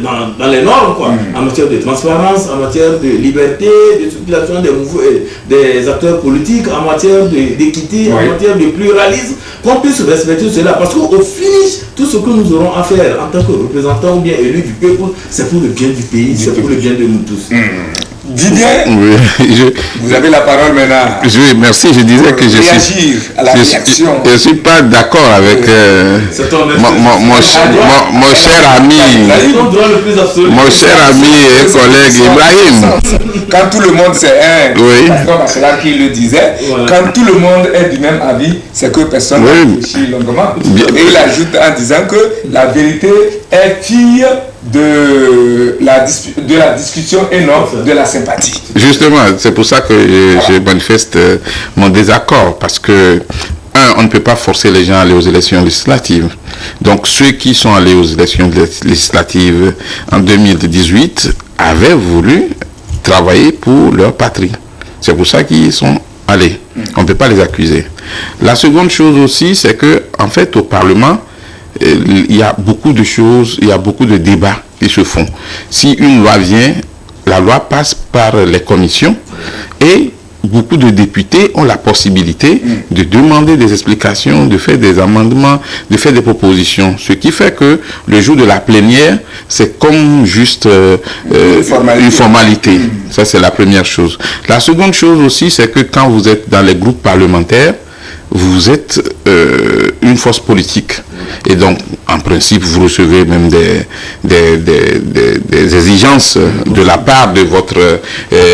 normes, quoi, en matière de transparence, en matière de liberté, de circulation des acteurs politiques, en matière d'équité, en matière de pluralisme, qu'on puisse respecter cela. Parce qu'au finish, tout ce que nous aurons à faire en tant que représentants ou bien élus du peuple, c'est pour le bien du pays, c'est pour le bien de nous tous. Didier, vous avez la parole maintenant. Oui, merci. Je disais que je suis pas d'accord avec mon cher ami et collègue Ibrahim. Quand tout le monde c'est c'est qui le disait, quand tout le monde est du même avis, c'est que personne ne réfléchit longuement. Et il ajoute en disant que la vérité est fille de la discussion et non de la sympathie. Justement, c'est pour ça que je manifeste mon désaccord, parce que on ne peut pas forcer les gens à aller aux élections législatives. Donc ceux qui sont allés aux élections législatives en 2018 avaient voulu travailler pour leur patrie. C'est pour ça qu'ils sont allés. On ne peut pas les accuser. La seconde chose aussi, c'est que en fait au Parlement, il y a beaucoup de choses, il y a beaucoup de débats qui se font. Si une loi vient, la loi passe par les commissions et beaucoup de députés ont la possibilité de demander des explications, de faire des amendements, de faire des propositions. Ce qui fait que le jour de la plénière, c'est comme juste une formalité. Ça, c'est la première chose. La seconde chose aussi, c'est que quand vous êtes dans les groupes parlementaires, vous êtes une force politique. Et donc, en principe, vous recevez même des exigences de la part de votre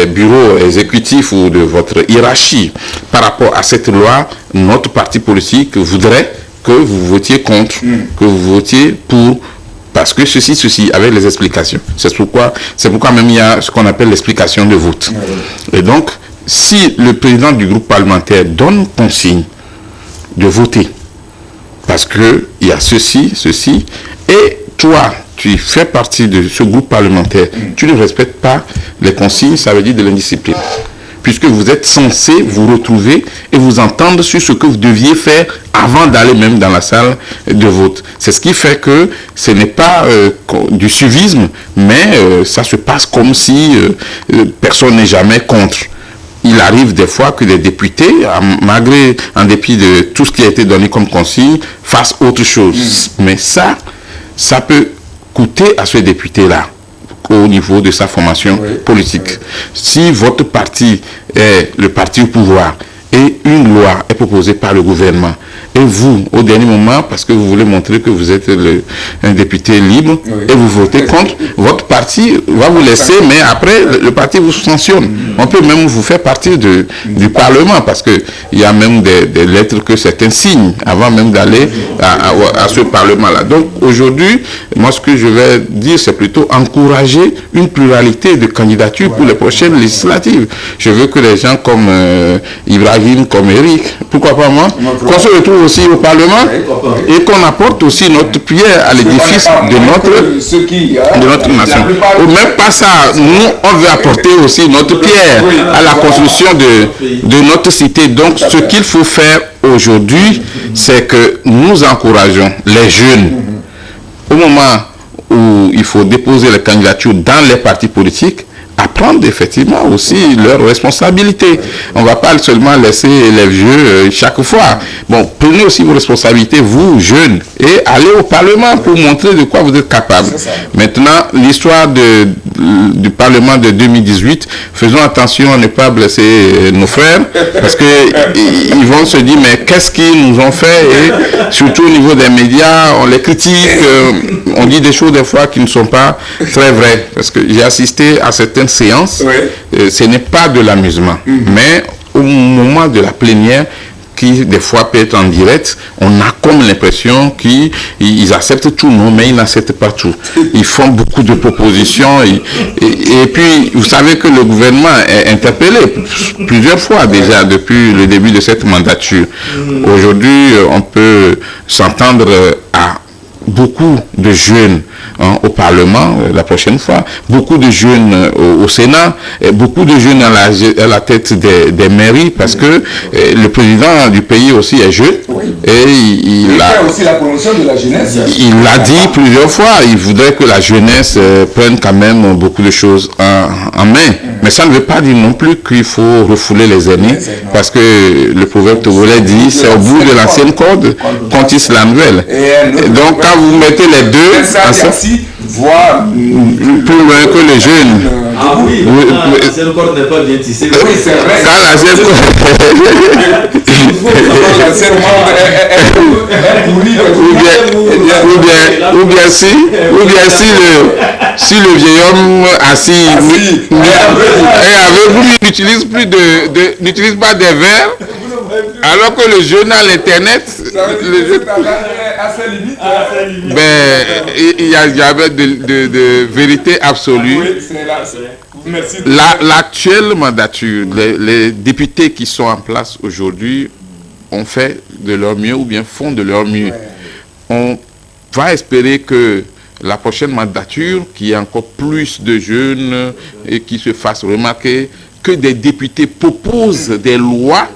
bureau exécutif ou de votre hiérarchie. Par rapport à cette loi, notre parti politique voudrait que vous votiez contre, que vous votiez pour, parce que ceci, avec les explications. C'est pourquoi même il y a ce qu'on appelle l'explication de vote. Et donc, si le président du groupe parlementaire donne consigne de voter, parce qu'il y a ceci, et toi, tu fais partie de ce groupe parlementaire, tu ne respectes pas les consignes, ça veut dire de l'indiscipline. puisque vous êtes censé vous retrouver et vous entendre sur ce que vous deviez faire avant d'aller même dans la salle de vote. C'est ce qui fait que ce n'est pas du suivisme, mais ça se passe comme si personne n'est jamais contre. Il arrive des fois que les députés, malgré, en dépit de tout ce qui a été donné comme consigne, fassent autre chose. Mais ça peut coûter à ce député-là au niveau de sa formation politique. Si votre parti est le parti au pouvoir et une loi est proposée par le gouvernement, et vous, au dernier moment, parce que vous voulez montrer que vous êtes un député libre, et vous votez contre, votre parti va vous laisser, mais après, le parti vous sanctionne. On peut même vous faire partie du Parlement, parce qu'il y a même des lettres que certains signent avant même d'aller à ce Parlement-là. Donc, aujourd'hui, moi, ce que je vais dire, c'est plutôt encourager une pluralité de candidatures pour les prochaines législatives. Je veux que les gens comme Ibrahim, comme Eric, pourquoi pas moi, qu'on se retrouve aussi au Parlement et qu'on apporte aussi notre pierre à l'édifice de notre nation. Ou même pas ça, nous on veut apporter aussi notre pierre à la construction de notre cité. Donc ce qu'il faut faire aujourd'hui, c'est que nous encourageons les jeunes au moment où il faut déposer les candidatures dans les partis politiques, à prendre effectivement aussi leurs responsabilités. On ne va pas seulement laisser les vieux chaque fois. Bon, prenez aussi vos responsabilités, vous, jeunes, et allez au Parlement pour montrer de quoi vous êtes capable. Maintenant, l'histoire du Parlement de 2018, faisons attention à ne pas blesser nos frères, parce qu'ils vont se dire, mais qu'est-ce qu'ils nous ont fait? Et surtout au niveau des médias, on les critique, on dit des choses des fois qui ne sont pas très vraies. Parce que j'ai assisté à certaines séances, ce n'est pas de l'amusement, mais au moment de la plénière, qui des fois peut être en direct, on a comme l'impression qu'ils acceptent tout, non, mais ils n'acceptent pas tout. Ils font beaucoup de propositions et puis vous savez que le gouvernement est interpellé plusieurs fois déjà depuis le début de cette mandature. Aujourd'hui, on peut s'entendre à beaucoup de jeunes au Parlement la prochaine fois, beaucoup de jeunes au Sénat, et beaucoup de jeunes à la tête des mairies, parce que le président du pays aussi est jeune et il a aussi la promotion de la jeunesse. Il l'a dit plusieurs fois, il voudrait que la jeunesse prenne quand même beaucoup de choses en main. Mais ça ne veut pas dire non plus qu'il faut refouler les aînés, parce que le proverbe togolais dit c'est au bout de l'ancienne corde qu'on tisse la nouvelle. Donc quand vous mettez les deux ensemble, voir plus loin que les jeunes. Ah oui, l'ancienne corde n'est pas bien tissée. Oui, c'est vrai. Quand l'ancienne ou bien si le vieil homme assis et avec vous n'utilise pas des verres, alors que le jeune à l'internet, il y avait de vérité absolue. L'actuelle mandature, les députés qui sont en place aujourd'hui ont fait de leur mieux ou bien font de leur mieux. On va espérer que la prochaine mandature, qu'il y ait encore plus de jeunes et qui se fassent remarquer, que des députés proposent des lois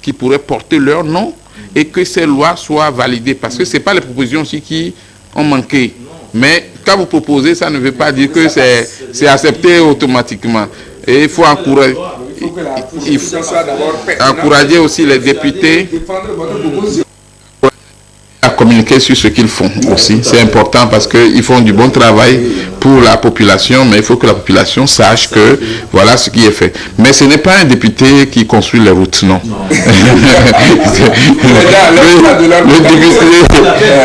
qui pourraient porter leur nom et que ces lois soient validées. Parce que ce n'est pas les propositions aussi qui ont manqué. Mais quand vous proposez, ça ne veut pas dire que c'est accepté automatiquement. Et il faut encourager aussi les députés à communiquer sur ce qu'ils font aussi. C'est important parce qu'ils font du bon travail pour la population, mais il faut que la population sache que voilà ce qui est fait. Mais ce n'est pas un député qui construit les routes, non.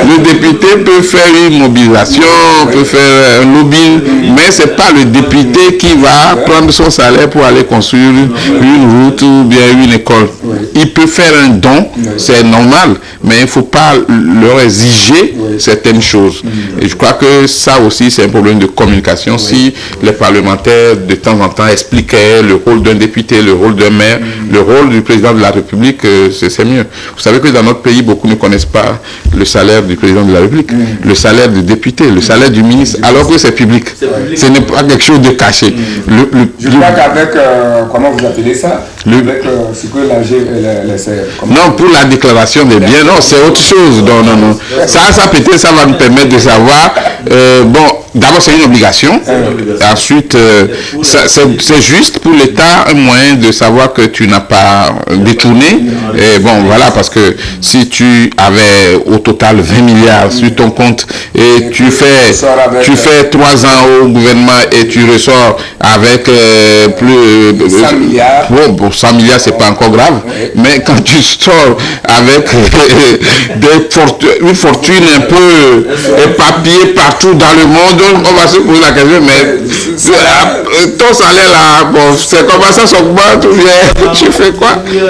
Le député peut faire une mobilisation, peut faire un lobbying, mais ce n'est pas le député qui va prendre son salaire pour aller construire une route ou bien une école. Il peut faire un don, c'est normal, mais il ne faut pas leur exiger certaines choses. Et je crois que ça aussi, c'est un problème de communication. Si les parlementaires, de temps en temps, expliquaient le rôle d'un député, le rôle d'un maire, le rôle du président de la République, c'est mieux. Vous savez que dans notre pays, beaucoup ne connaissent pas le salaire du président de la République, le salaire du député, le salaire du ministre, alors que c'est public. Ce n'est pas quelque chose de caché. Je crois qu'avec, comment vous appelez ça, avec ce que non, pour la déclaration des biens, non, c'est autre chose. Non, non, non. Ça peut-être, ça va nous permettre de savoir, bon, d'abord c'est une obligation, ensuite c'est juste pour l'État un moyen de savoir que tu n'as pas détourné, et bon voilà, parce que si tu avais au total 20 milliards sur ton compte et tu fais 3 ans au gouvernement et tu ressors avec plus 100 milliards. Bon, pour 100 milliards c'est pas encore grave, mais quand tu sors avec une fortune un peu éparpillée partout dans le monde, on va se poser la question, mais ton salaire là, bon, c'est comment ça s'augmente ou bien tu fais quoi? Et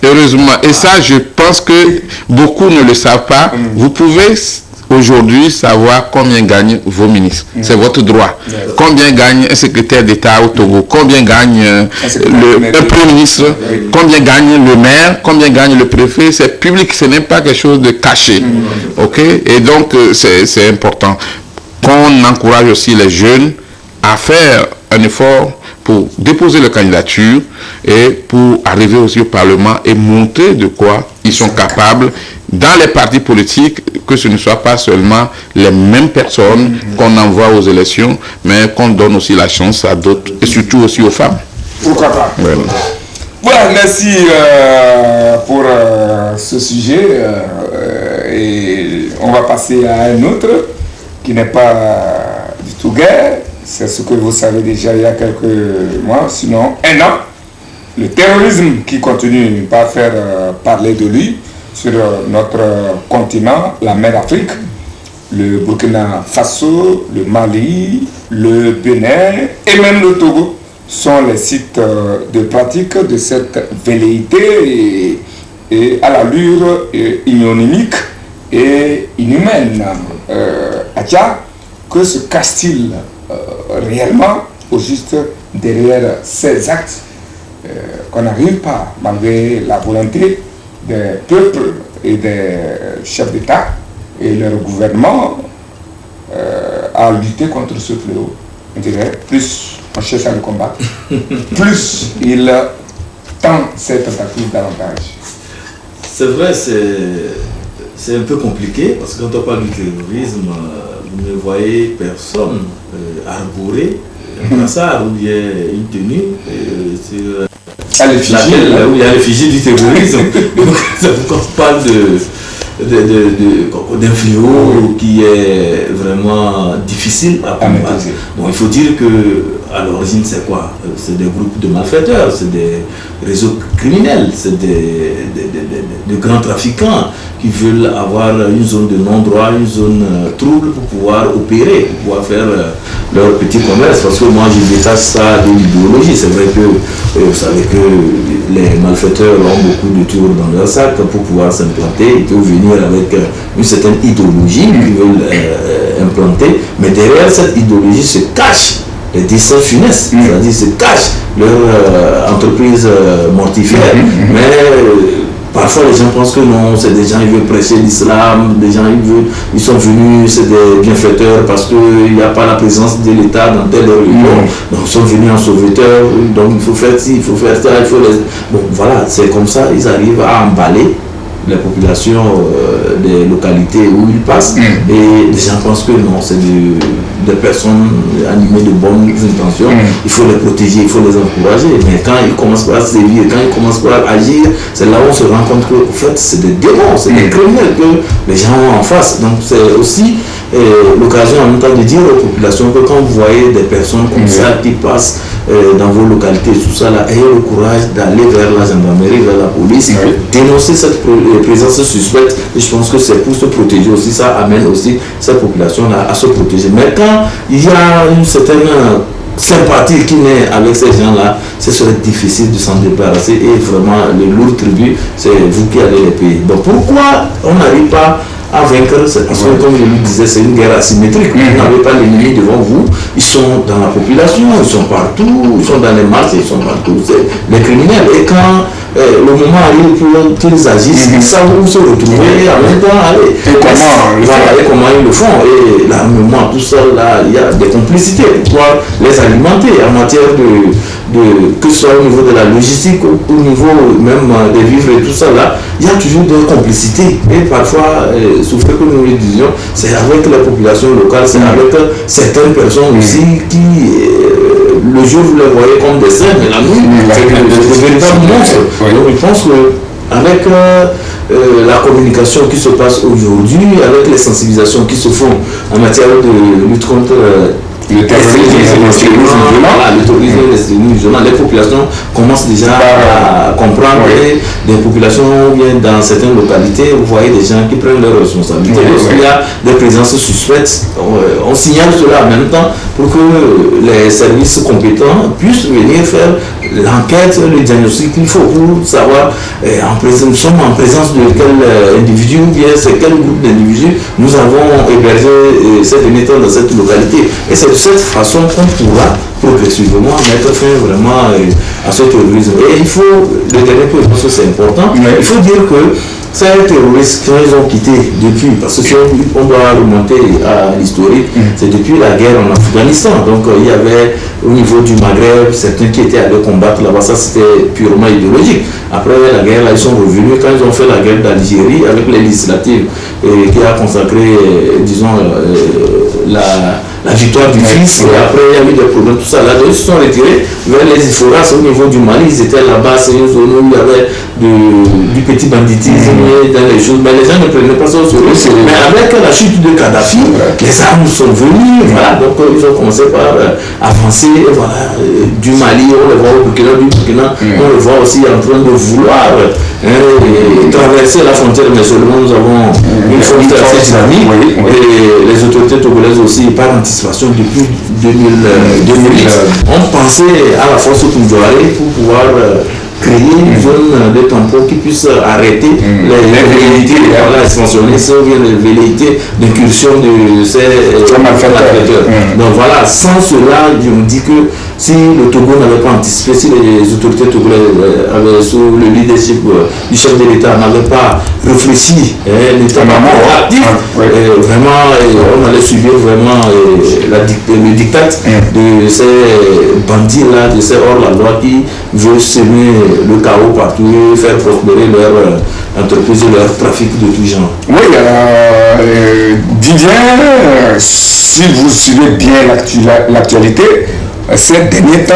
heureusement, et ça je pense que beaucoup ne le savent pas, vous pouvez aujourd'hui savoir combien gagnent vos ministres. C'est votre droit. Combien gagne un secrétaire d'État au Togo, combien gagne un premier ministre, combien gagne le maire, combien gagne le préfet. C'est public, ce n'est pas quelque chose de caché. Ok? Et donc, c'est important qu'on encourage aussi les jeunes à faire un effort pour déposer leur candidature et pour arriver aussi au Parlement et montrer de quoi ils sont capables dans les partis politiques, que ce ne soit pas seulement les mêmes personnes qu'on envoie aux élections, mais qu'on donne aussi la chance à d'autres, et surtout aussi aux femmes. Pourquoi pas? Voilà, merci pour ce sujet. Et on va passer à un autre qui n'est pas du tout guère. C'est ce que vous savez déjà il y a quelques mois, sinon un an. Le terrorisme qui continue par faire parler de lui sur notre continent, la mer Afrique, le Burkina Faso, le Mali, le Bénin et même le Togo sont les sites de pratique de cette velléité et à l'allure ignominique et inhumaine. Adja, que se cache-t-il réellement au juste derrière ces actes qu'on n'arrive pas, malgré la volonté des peuples et des chefs d'État et leur gouvernement à lutter contre ce fléau? On dirait, plus on cherche à le combattre, plus il tend cette tentative davantage. C'est vrai, c'est un peu compliqué, parce que quand on parle du terrorisme, vous ne voyez personne arborer un brassard ou bien une tenue sur laquelle il y a l'effigie du terrorisme. Donc ça vous parle d'un fléau qui est vraiment difficile à combattre. Bon, il faut dire que à l'origine c'est quoi? C'est des groupes de malfaiteurs, c'est des réseaux criminels, c'est de grands trafiquants qui veulent avoir une zone de non-droit, une zone trouble pour pouvoir opérer, pour pouvoir faire leur petit commerce. Parce que moi je détache ça de l'idéologie. C'est vrai que vous savez que les malfaiteurs ont beaucoup de tours dans leur sac pour pouvoir s'implanter. Ils peuvent venir avec une certaine idéologie qu'ils veulent implanter, mais derrière cette idéologie se cache les desseins funestes, c'est-à-dire se cache leur entreprise mortifère. Mais parfois les gens pensent que non, c'est des gens qui veulent prêcher l'islam, des gens ils sont venus, c'est des bienfaiteurs parce qu'il n'y a pas la présence de l'État dans telle religion. Donc ils sont venus en sauveteur, donc il faut faire ci, il faut faire ça, il faut les... Bon voilà, c'est comme ça, ils arrivent à emballer les populations des localités où ils passent et les gens pensent que non, c'est des personnes animées de bonnes intentions, il faut les protéger, il faut les encourager, mais quand ils commencent par sévir, quand ils commencent par agir, c'est là où on se rend compte que en fait c'est des démons, c'est des criminels que les gens ont en face. Donc c'est aussi l'occasion en même temps de dire aux populations que quand vous voyez des personnes comme ça qui passent dans vos localités, tout ça là, ayez le courage d'aller vers la gendarmerie, vers la police, dénoncer cette présence suspecte. Et je pense que c'est pour se protéger aussi, ça amène aussi cette population là à se protéger. Mais quand il y a une certaine sympathie qui naît avec ces gens-là, ce serait difficile de s'en débarrasser et vraiment le lourd tribut, c'est vous qui allez les payer. Donc pourquoi on n'arrive pas à vaincre? C'est parce que, comme je le disais, c'est une guerre asymétrique. Vous n'avez pas l'ennemi devant vous, ils sont dans la population, ils sont partout, ils sont dans les marches, ils sont partout, c'est les criminels. Et quand le moment arrive pour qu'ils agissent, ils savent où se retrouver, en même temps, allez. Et comment ils le font. Et l'armement, tout ça, là, il y a des complicités pour pouvoir les alimenter en matière que ce soit au niveau de la logistique, au niveau même des vivres et tout ça, là, il y a toujours des complicités. Et parfois, sauf que nous le disions, c'est avec la population locale, c'est avec certaines personnes aussi qui, le jour, vous les voyez comme des saints, mais la nuit, c'est des véritables monstres. Donc, je pense qu'avec la communication qui se passe aujourd'hui, avec les sensibilisations qui se font en matière de lutte contre le terrorisme violent, les populations commencent déjà à comprendre. Et des populations, bien dans certaines localités, vous voyez des gens qui prennent leurs responsabilités. Lorsqu'il y a des présences suspectes, on signale cela en même temps pour que les services compétents puissent venir faire l'enquête, le diagnostic qu'il faut pour savoir nous sommes en présence de quel individu ou bien c'est quel groupe d'individus nous avons hébergé ces derniers temps dans cette localité. Et c'est de cette façon qu'on pourra progressivement mettre fin vraiment à ce terrorisme. Et il faut, le dernier point, parce que c'est important, il faut dire que ces terroristes, quand ils ont quitté depuis, parce que si on doit remonter à l'historique, c'est depuis la guerre en Afghanistan. Donc il y avait au niveau du Maghreb certains qui étaient allés combattre là-bas, ça c'était purement idéologique. Après la guerre, là, ils sont revenus quand ils ont fait la guerre d'Algérie avec les législatives qui a consacré, disons, la victoire du fils. Et après il y a eu des problèmes, tout ça. Là, ils se sont retirés vers les Iforas au niveau du Mali. Ils étaient là-bas, c'est une zone où il y avait du petit banditisme dans les choses. Mais les gens ne prenaient pas ça au sérieux. Mais avec la chute de Kadhafi, les armes sont venues. Voilà, donc ils ont commencé par avancer. Et voilà, du Mali, on le voit au Burkina, du Burkina, on le voit aussi en train de vouloir traverser la frontière. Mais seulement nous avons une frontière assez dynamique. Et les autorités togolaises aussi, par anticipation depuis 2008, ont pensé à la force Koundouaré pour pouvoir créer une zone de tampon qui puisse arrêter les velléités expansionnistes ou bien les velléités d'incursion de ces malfaiteurs. Donc voilà, sans cela, je me dis que si le Togo n'avait pas anticipé, si les autorités togolaises avaient, sous le leadership du chef de l'État, n'avaient pas réfléchi, l'État actif, vraiment, on allait subir vraiment le diktat de ces bandits-là, de ces hors-la-loi qui veulent semer le chaos partout et faire prospérer leur entreprise et leur trafic de tout genre. Oui, Didier, si vous suivez bien l'actualité, ces derniers temps,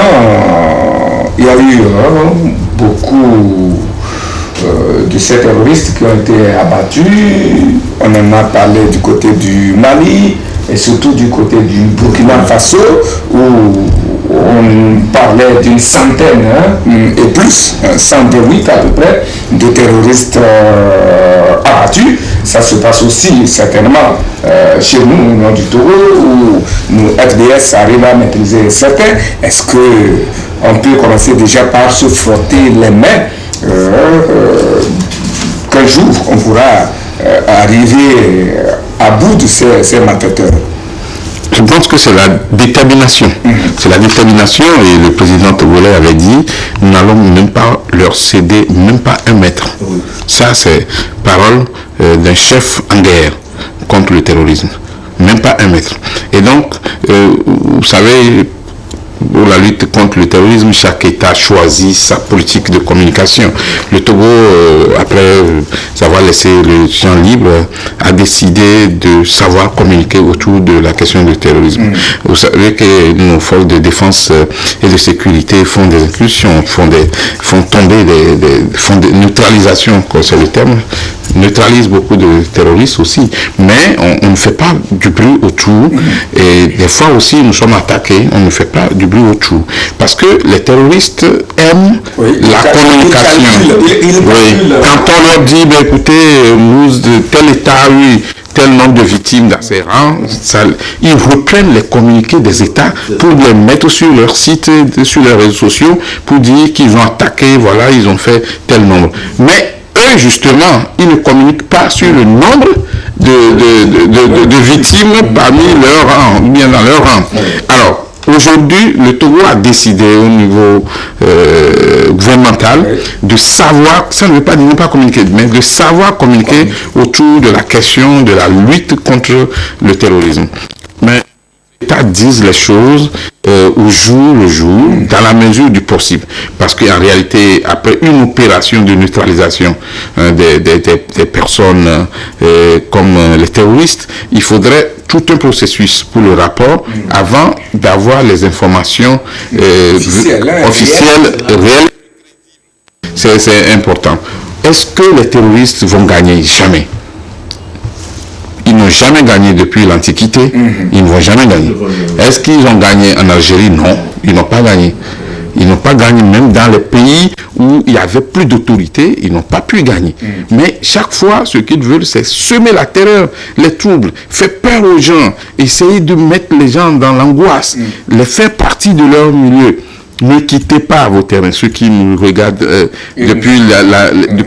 il y a eu beaucoup de ces terroristes qui ont été abattus. On en a parlé du côté du Mali et surtout du côté du Burkina Faso où on parlait d'une centaine et plus, 108 à peu près, de terroristes abattus. Ça se passe aussi certainement chez nous, au nord du Togo, où nous, FDS, arrivent à maîtriser certains. Est-ce qu'on peut commencer déjà par se frotter les mains qu'un jour on pourra arriver à bout de ces malfaiteurs? Je pense que c'est la détermination. C'est la détermination et le président togolais avait dit nous n'allons même pas leur céder même pas 1 mètre. Ça c'est parole d'un chef en guerre contre le terrorisme. Même pas 1 mètre. Et donc, vous savez, pour la lutte contre le terrorisme, chaque État choisit sa politique de communication. Le Togo, après avoir laissé le champ libre, a décidé de savoir communiquer autour de la question du terrorisme. Vous savez que nos forces de défense et de sécurité font des incursions, font tomber font des neutralisations, c'est le terme, neutralisent beaucoup de terroristes aussi, mais on ne fait pas du bruit autour. Et des fois aussi, nous sommes attaqués, on ne fait pas du bruit autour. Parce que les terroristes aiment la communication. Quand on leur dit, écoutez, nous, de tel État, tel nombre de victimes dans ces rangs. Ils reprennent les communiqués des États pour les mettre sur leur site, sur les réseaux sociaux, pour dire qu'ils ont attaqué, voilà, ils ont fait tel nombre. Mais eux, justement, ils ne communiquent pas sur le nombre de victimes parmi leurs rangs, bien dans leur rang. Alors, aujourd'hui, le Togo a décidé au niveau gouvernemental de savoir, ça ne veut pas dire ne pas communiquer, mais de savoir communiquer autour de la question de la lutte contre le terrorisme. Mais l'État disent les choses au jour le jour, dans la mesure du possible. Parce qu'en réalité, après une opération de neutralisation des personnes comme les terroristes, il faudrait tout un processus pour le rapport avant d'avoir les informations officielles, réelles. C'est important. Est-ce que les terroristes vont gagner? Jamais. Ils n'ont jamais gagné depuis l'Antiquité. Ils ne vont jamais gagner. Est-ce qu'ils ont gagné en Algérie? Non, ils n'ont pas gagné. Ils n'ont pas gagné même dans les pays où il y avait plus d'autorité, ils n'ont pas pu gagner. Mais chaque fois, ce qu'ils veulent, c'est semer la terreur, les troubles, faire peur aux gens, essayer de mettre les gens dans l'angoisse, les faire partie de leur milieu. Ne quittez pas vos terrains. Ceux qui nous regardent depuis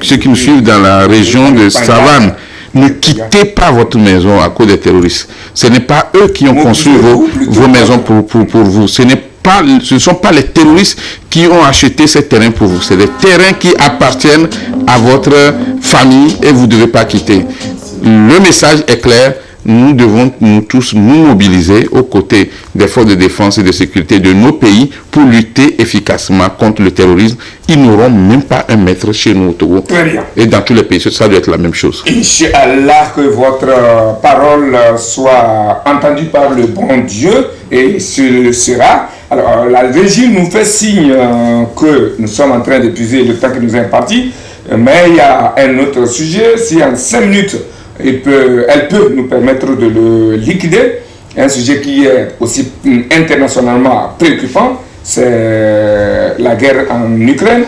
ceux qui nous suivent dans la région de Savane, ne quittez pas votre maison à cause des terroristes. Ce n'est pas eux qui ont construit vos maisons pour vous. Ce ne sont pas les terroristes qui ont acheté ces terrains pour vous. C'est des terrains qui appartiennent à votre famille et vous ne devez pas quitter. Le message est clair. Nous devons nous tous nous mobiliser aux côtés des forces de défense et de sécurité de nos pays pour lutter efficacement contre le terrorisme. Ils n'auront même pas un maître chez nous au Togo. Très bien. Et dans tous les pays, ça doit être la même chose. Inch'Allah, que votre parole soit entendue par le bon Dieu, et ce sera. Alors, la régie nous fait signe que nous sommes en train d'épuiser le temps qui nous est imparti, mais il y a un autre sujet. Si en 5 minutes, elle peut nous permettre de le liquider, un sujet qui est aussi internationalement préoccupant, c'est la guerre en Ukraine.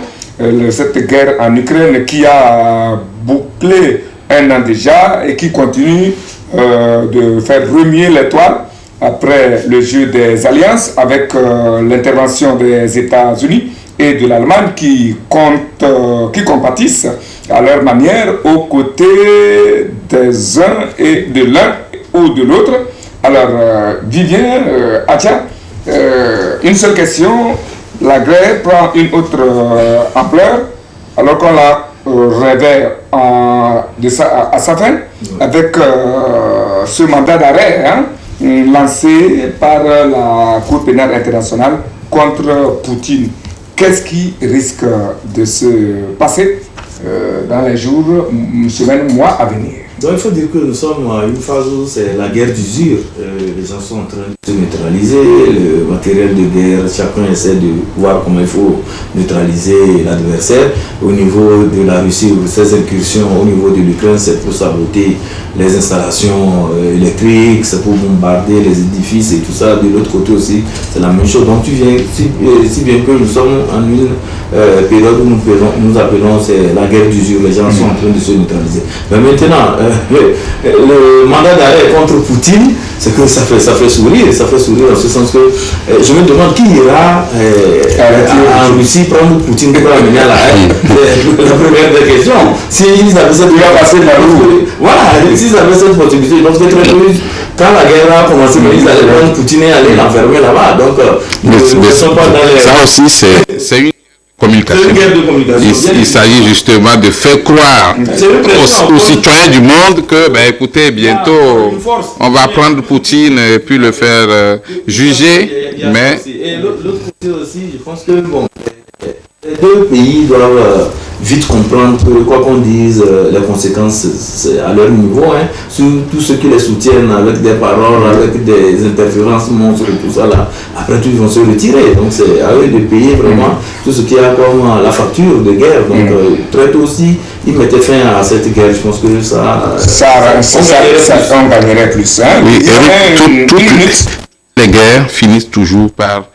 Cette guerre en Ukraine qui a bouclé un an déjà et qui continue de faire remuer l'étoile après le jeu des alliances avec l'intervention des États-Unis et de l'Allemagne qui compatissent à leur manière aux côtés des uns et de l'un ou de l'autre. Alors, Vivien, Adja, une seule question, la guerre prend une autre ampleur alors qu'on la rêvait à sa fin avec ce mandat d'arrêt lancé par la Cour pénale internationale contre Poutine. Qu'est-ce qui risque de se passer dans les jours, semaines, mois à venir? Donc il faut dire que nous sommes à une phase où c'est la guerre d'usure. Les gens sont en train de se neutraliser, le matériel de guerre, chacun essaie de voir comment il faut neutraliser l'adversaire. Au niveau de la Russie, ces incursions au niveau de l'Ukraine, c'est pour saboter les installations électriques, c'est pour bombarder les édifices et tout ça. De l'autre côté aussi, c'est la même chose. Donc tu viens, si bien que nous sommes en une période où nous appelons c'est la guerre d'usure, les gens sont en train de se neutraliser. Mais maintenant, le mandat d'arrêt contre Poutine, c'est que ça fait sourire en ce sens que je me demande qui ira en Russie prendre Poutine pour l'amener à la haine. La première des questions. S'ils avaient cette possibilité, donc c'est très curieux. Quand la guerre a commencé, ils allaient prendre Poutine et aller l'enfermer là-bas. Donc, ça aussi, c'est une communication. Il s'agit justement de faire croire aux citoyens du monde que, écoutez, bientôt, on va prendre Poutine et puis le faire juger. Mais et l'autre côté aussi, je pense que les deux pays doivent vite comprendre que, quoi qu'on dise, les conséquences c'est à leur niveau, sur tous ceux qui les soutiennent avec des paroles, avec des interférences monstres et tout ça là, après tout ils vont se retirer. Donc c'est à eux de payer vraiment tout ce qui a comme la facture de guerre. Donc très tôt aussi, ils mettaient fin à cette guerre. Je pense que on gagnerait plus. Oui, toutes les guerres finissent toujours par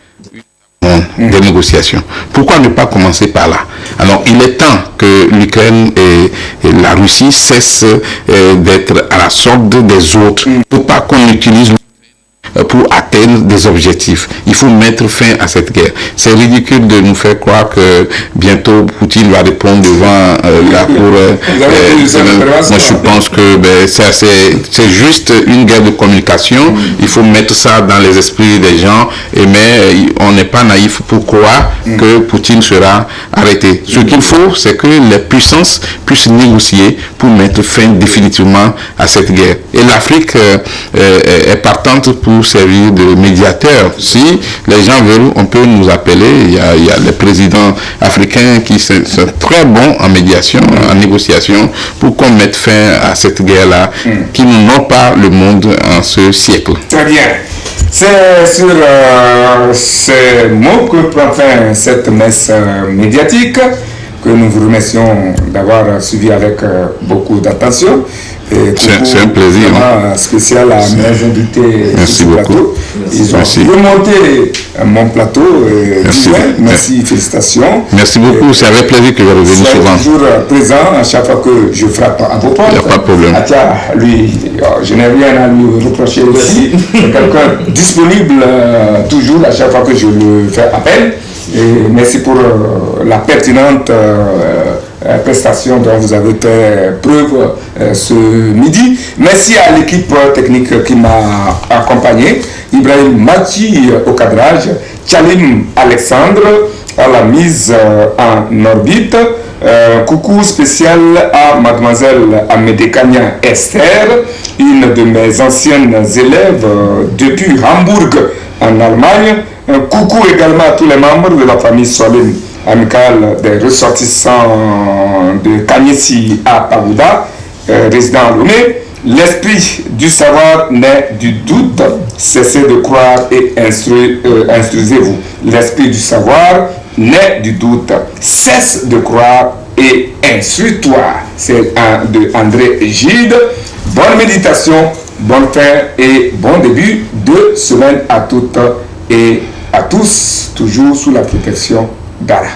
des négociations. Pourquoi ne pas commencer par là? Alors, il est temps que l'Ukraine et la Russie cessent d'être à la sorte des autres. Pour pas qu'on utilise pour atteindre des objectifs. Il faut mettre fin à cette guerre. C'est ridicule de nous faire croire que bientôt Poutine va répondre devant la cour. Moi, je pense que c'est juste une guerre de communication. Il faut mettre ça dans les esprits des gens. Mais on n'est pas naïf pour croire que Poutine sera arrêté. Ce qu'il faut, c'est que les puissances puissent négocier pour mettre fin définitivement à cette guerre. Et l'Afrique est partante pour servir de médiateur. Si les gens veulent, on peut nous appeler. Il y a les présidents africains qui sont très bons en médiation, en négociation, pour qu'on mette fin à cette guerre-là, qui n'ont pas le monde en ce siècle. Très bien. C'est sur ces mots que prend fin cette messe médiatique, que nous vous remercions d'avoir suivi avec beaucoup d'attention. C'est un plaisir. Spécial à mes invités Merci sur ce beaucoup. plateau. Ils ont remonté mon plateau. Merci, félicitations. Merci beaucoup, c'est avec plaisir que je reviens souvent. Toujours présent à chaque fois que je frappe à vos portes. Il n'y a pas de problème. Lui, je n'ai rien à lui reprocher ici. C'est quelqu'un disponible toujours à chaque fois que je le fais appel. Et merci pour la pertinente prestation dont vous avez fait preuve ce midi. Merci à l'équipe technique qui m'a accompagné. Ibrahim Machi au cadrage, Chalim Alexandre à la mise en orbite. Coucou spécial à mademoiselle Amedekania Esther, une de mes anciennes élèves depuis Hambourg en Allemagne. Coucou également à tous les membres de la famille Solim amicale des ressortissants de Kanyesi à Pabouda, résident à Lomé. L'esprit du savoir naît du doute, cessez de croire et instruisez-vous. L'esprit du savoir naît du doute, cesse de croire et instruis-toi. C'est de André Gide. Bonne méditation, bonne fin et bon début de semaine à toutes et à tous, toujours sous la protection d'Allah.